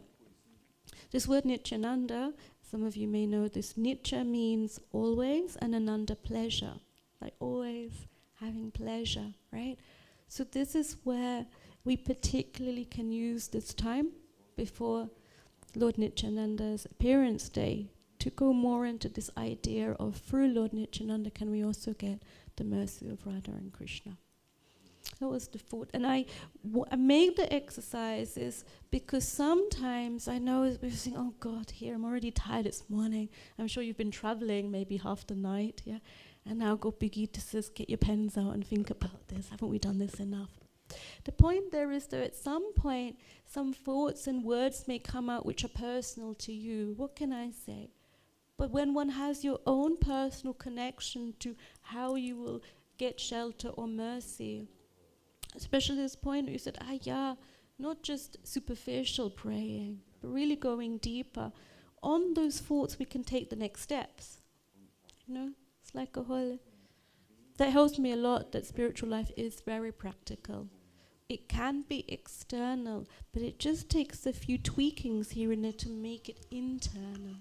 This word Nityananda, some of you may know this, Nitya means always and Ananda pleasure, like always having pleasure, right? So this is where we particularly can use this time before Lord Nityananda's appearance day to go more into this idea of through Lord Nityananda can we also get the mercy of Radha and Krishna. That was the thought. And I made the exercises because sometimes I know we're saying, oh God, here, I'm already tired this morning. I'm sure you've been traveling maybe half the night, yeah? And now Gopi Gita says, get your pens out and think about this. Haven't we done this enough? The point there is that at some point, some thoughts and words may come out which are personal to you. What can I say? But when one has your own personal connection to how you will get shelter or mercy, especially this point where you said, not just superficial praying, but really going deeper. On those thoughts, we can take the next steps. You know, it's like a whole... That helps me a lot that spiritual life is very practical. It can be external, but it just takes a few tweakings here and there to make it internal.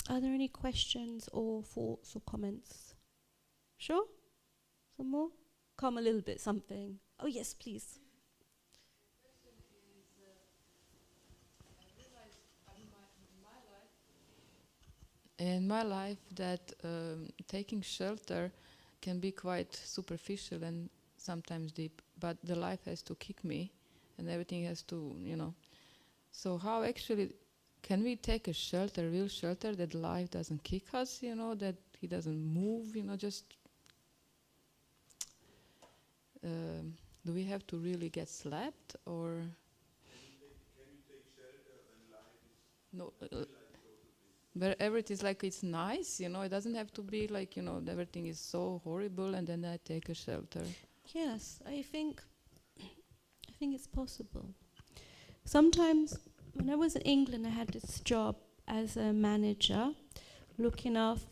Are there any questions or thoughts or comments? Sure? Some more? Come a little bit, something. Oh yes, please. In my life that taking shelter can be quite superficial and sometimes deep, but the life has to kick me and everything has to, So how actually can we take a shelter, real shelter, that life doesn't kick us, that he doesn't move, just... do we have to really get slapped or... Can you take shelter when life is... No, where everything is like it's nice, it doesn't have to be like, everything is so horrible and then I take a shelter. Yes, I think it's possible. Sometimes, when I was in England, I had this job as a manager, looking after,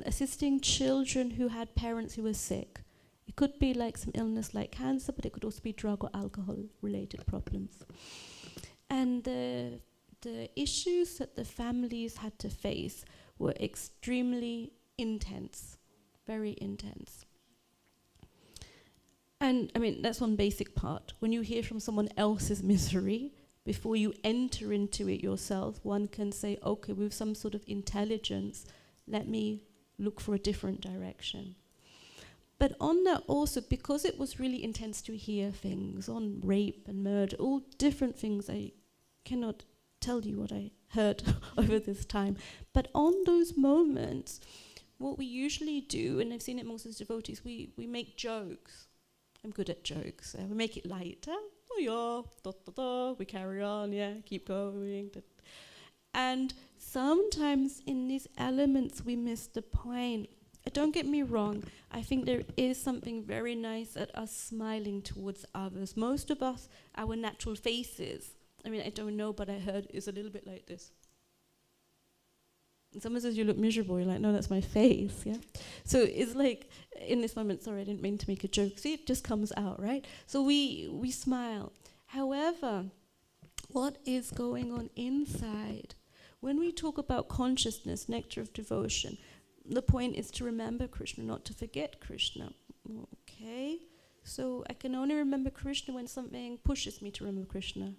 assisting children who had parents who were sick. It could be like some illness like cancer, but it could also be drug or alcohol-related problems. And the issues that the families had to face were extremely intense, very intense. And I mean, that's one basic part. When you hear from someone else's misery, before you enter into it yourself, one can say, okay, with some sort of intelligence, let me look for a different direction. But on that also, because it was really intense to hear things on rape and murder, all different things, I cannot tell you what I heard over this time. But on those moments, what we usually do, and I've seen it amongst the devotees, we make jokes. I'm good at jokes. We make it lighter. Oh yeah, da da da, we carry on, yeah, keep going. Da. And sometimes in these elements we miss the point. Don't get me wrong, I think there is something very nice at us smiling towards others. Most of us, our natural faces, I mean, I don't know, but I heard is a little bit like this. And someone says you look miserable, you're like, no, that's my face, yeah? So it's like, in this moment, sorry, I didn't mean to make a joke. See, it just comes out, right? So we smile. However, what is going on inside? When we talk about consciousness, nectar of devotion, the point is to remember Krishna, not to forget Krishna. Okay, so I can only remember Krishna when something pushes me to remember Krishna,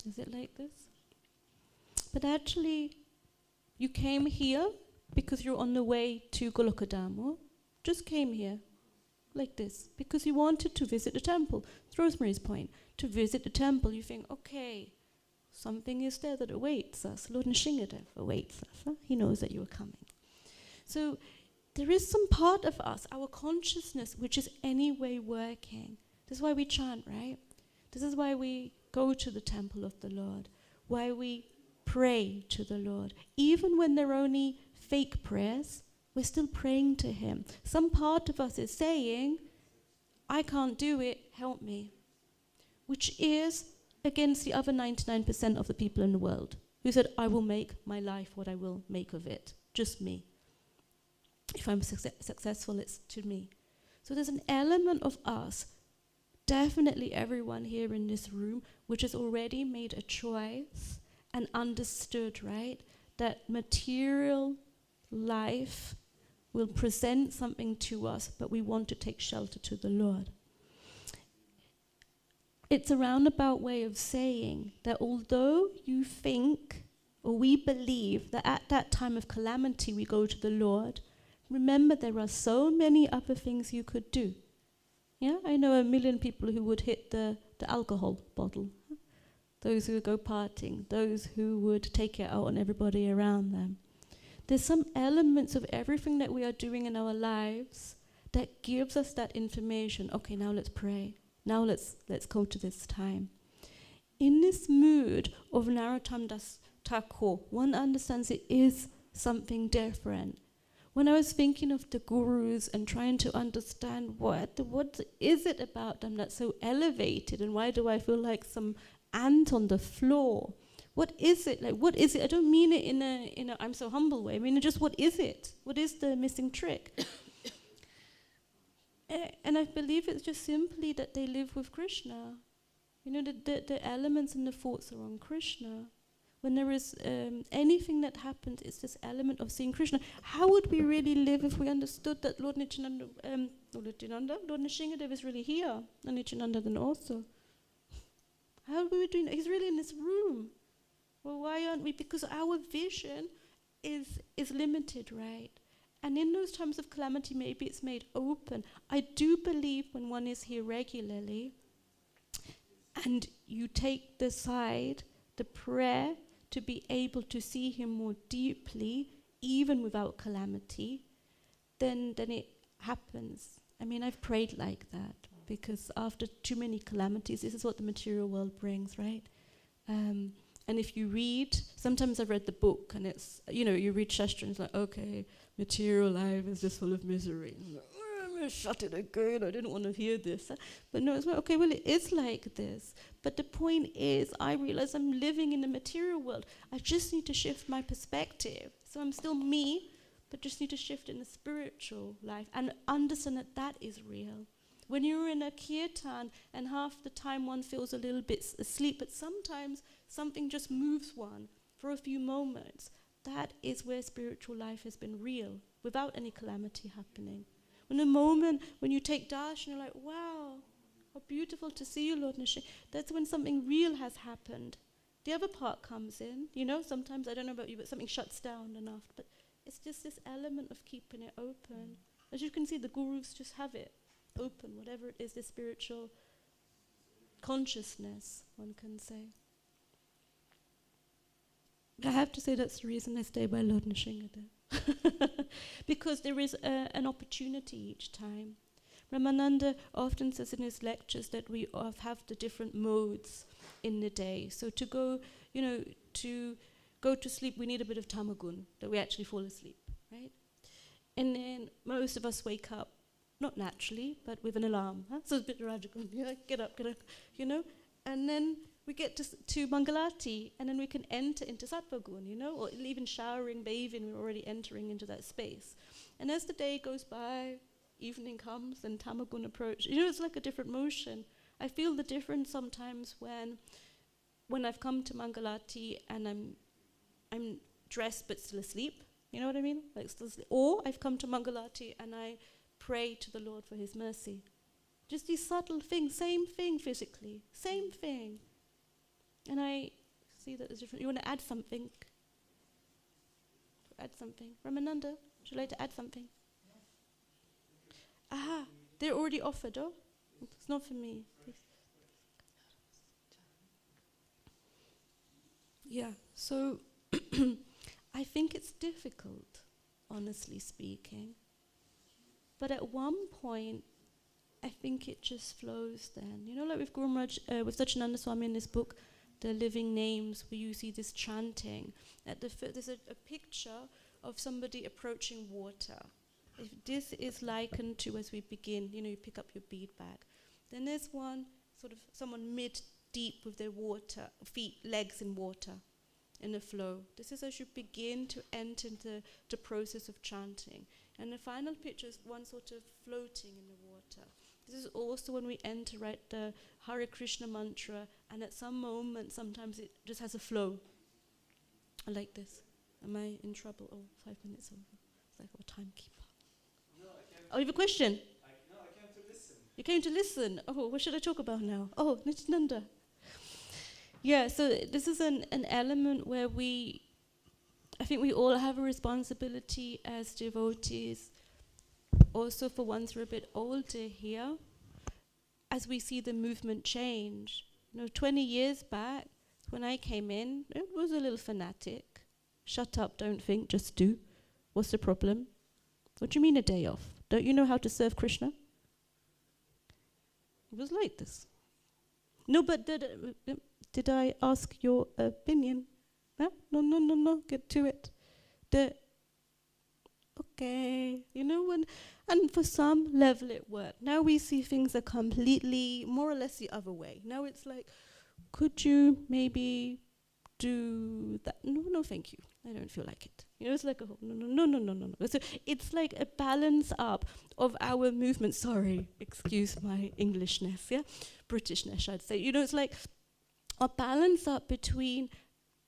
Is it like this? But actually, you came here because you're on the way to Golokadam, just came here, like this, because you wanted to visit the temple. It's Rosemary's point. To visit the temple, you think, okay, something is there that awaits us. Lord Nrsimhadev awaits us. Huh? He knows that you are coming. So there is some part of us, our consciousness, which is anyway working. This is why we chant, right? This is why we go to the temple of the Lord, why we pray to the Lord. Even when they're only fake prayers, we're still praying to Him. Some part of us is saying, I can't do it, help me. Which is against the other 99% of the people in the world who said, I will make my life what I will make of it. Just me. If I'm successful, it's to me. So there's an element of us, definitely everyone here in this room, which has already made a choice and understood, right, that material life will present something to us, but we want to take shelter to the Lord. It's a roundabout way of saying that although you think or we believe that at that time of calamity we go to the Lord, remember there are so many other things you could do. Yeah, I know a million people who would hit the alcohol bottle, those who would go partying, those who would take it out on everybody around them. There's some elements of everything that we are doing in our lives that gives us that information. Okay, now let's pray. Now let's go to this time. In this mood of Narottam Das Thakur, one understands it is something different. When I was thinking of the gurus and trying to understand what is it about them that's so elevated, and why do I feel like some ant on the floor? What is it? Like, what is it? I don't mean it in a I'm so humble way. I mean, just what is it? What is the missing trick? And I believe it's just simply that they live with Krishna. You know, the elements and the thoughts are on Krishna. When there is anything that happens, it's this element of seeing Krishna. How would we really live if we understood that Lord Nrsimhadev is really here, and Nityananda then also? How are we doing that? He's really in this room. Well, why aren't we? Because our vision is limited, right? And in those times of calamity, maybe it's made open. I do believe when one is here regularly, and you take the side, the prayer, to be able to see him more deeply, even without calamity, then it happens. I mean, I've prayed like that, because after too many calamities, this is what the material world brings, right? And if you read, sometimes I've read the book, and it's, you know, you read Shastra, and it's like, okay, material life is just full of misery. Like, I'm going to shut it again, I didn't want to hear this. But no, it's like, okay, well, it is like this. But the point is, I realize I'm living in the material world. I just need to shift my perspective. So I'm still me, but just need to shift in the spiritual life and understand that that is real. When you're in a kirtan and half the time one feels a little bit asleep, but sometimes something just moves one for a few moments. That is where spiritual life has been real, without any calamity happening. When the moment when you take darshan, you're like, wow, how beautiful to see you, Lord Nrsimha. That's when something real has happened. The other part comes in, you know, sometimes, I don't know about you, but something shuts down enough. But it's just this element of keeping it open. As you can see, the gurus just have it open, whatever it is, the spiritual consciousness, one can say. I have to say that's the reason I stay by Lord Nrsimhadev. Because there is an opportunity each time. Ramananda often says in his lectures that we have the different modes in the day. So to go, you know, to go to sleep, we need a bit of tamagun, that we actually fall asleep, right? And then most of us wake up, not naturally, but with an alarm. So it's a bit radical. Yeah, get up, you know? And then we get to Mangalati, and then we can enter into Sattvagun, you know, or even showering, bathing, we're already entering into that space. And as the day goes by, evening comes, and Tamagun approaches. You know, it's like a different motion. I feel the difference sometimes when I've come to Mangalati and I'm dressed but still asleep. You know what I mean? Like still asleep. Or I've come to Mangalati and I pray to the Lord for His mercy. Just these subtle things, same thing physically, same thing. And I see that there's different. You want to add something? Add something. Ramananda, would you like to add something? Aha, they're already offered, oh? It's not for me. Please. Yeah, so I think it's difficult, honestly speaking. But at one point, I think it just flows then. You know, like with Guru Maharaj, with Satchidananda Swami in this book, The Living Names, where you see this chanting. At the there's a picture of somebody approaching water. If this is likened to as we begin, you know, you pick up your bead bag. Then there's one, sort of someone mid-deep with their water, feet, legs in water, in the flow. This is as you begin to enter into the process of chanting. And the final picture is one sort of floating in the water. This is also when we enter, right, the Hare Krishna mantra, and at some moment, sometimes it just has a flow. Like this. Am I in trouble? Oh, 5 minutes over. It's like a timekeeper. No, I came Oh, you have a question? I came to listen. You came to listen. Oh, what should I talk about now? Oh, Nityananda. Yeah, so this is an element where I think we all have a responsibility as devotees, also for ones who are a bit older here, as we see the movement change. 20 years back, when I came in, it was a little fanatic. Shut up, don't think, just do. What's the problem? What do you mean a day off? Don't you know how to serve Krishna? It was like this. No, but did I ask your opinion? Huh? No, get to it. Okay, and for some level it worked. Now we see things are completely, more or less the other way. Now it's like, could you maybe do that? No, thank you. I don't feel like it. It's like, oh, no. So it's like a balance up of our movement. Sorry, excuse my Englishness, yeah? Britishness, I'd say. It's like a balance up between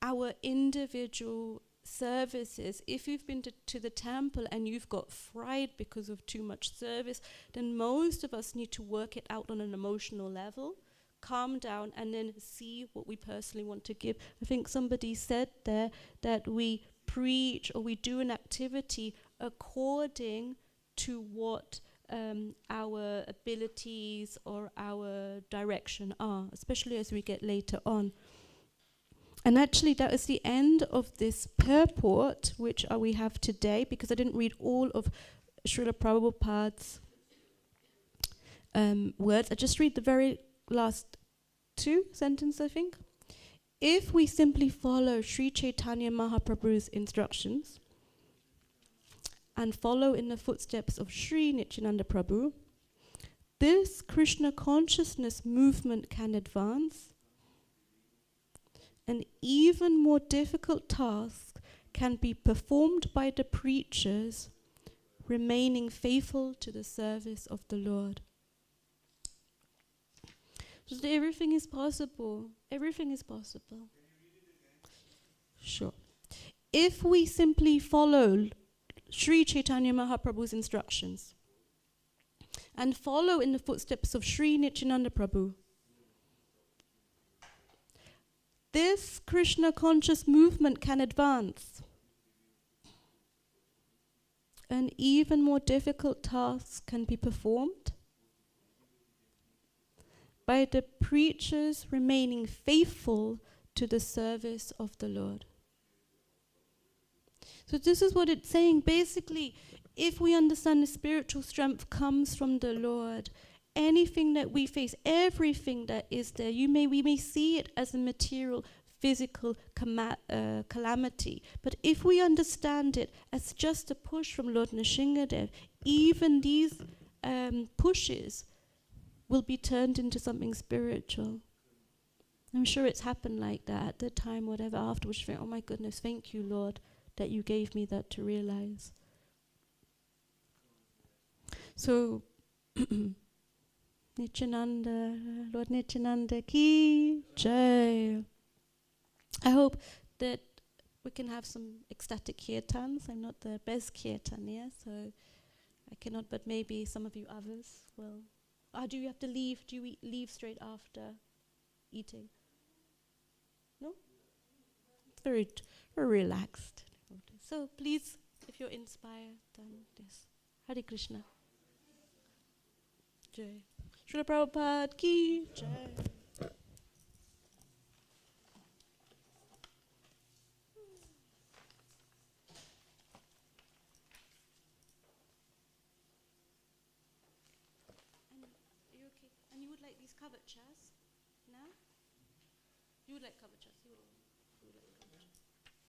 our individual services. If you've been to the temple and you've got fried because of too much service, then most of us need to work it out on an emotional level, calm down, and then see what we personally want to give. I think somebody said there that we preach or we do an activity according to what our abilities or our direction are, especially as we get later on. And actually that is the end of this purport which we have today, because I didn't read all of Srila Prabhupada's words. I just read the very last 2 sentences, I think. If we simply follow Sri Chaitanya Mahaprabhu's instructions and follow in the footsteps of Sri Nityananda Prabhu, this Krishna consciousness movement can advance. An even more difficult task can be performed by the preachers remaining faithful to the service of the Lord. So everything is possible. Everything is possible. Sure. If we simply follow Sri Chaitanya Mahaprabhu's instructions and follow in the footsteps of Sri Nityananda Prabhu, this Krishna conscious movement can advance. An even more difficult task can be performed by the preachers remaining faithful to the service of the Lord. So this is what it's saying. Basically, if we understand the spiritual strength comes from the Lord, anything that we face, everything that is there, we may see it as a material, physical calamity. But if we understand it as just a push from Lord Nrsingadev, even these pushes will be turned into something spiritual. I'm sure it's happened like that at the time, whatever, afterwards you think, oh my goodness, thank you, Lord, that you gave me that to realize. So, Nityananda, Lord Nityananda ki jai. I hope that we can have some ecstatic kirtans. I'm not the best kirtaniya, so I cannot, but maybe some of you others will. Do you have to leave? Do you leave straight after eating? No? It's very relaxed. So please, if you're inspired, then this. Hare Krishna. Jai. Srila Prabhupada ki jai. And you would like these covered chairs now? You would like covered chairs? You would like covered chairs.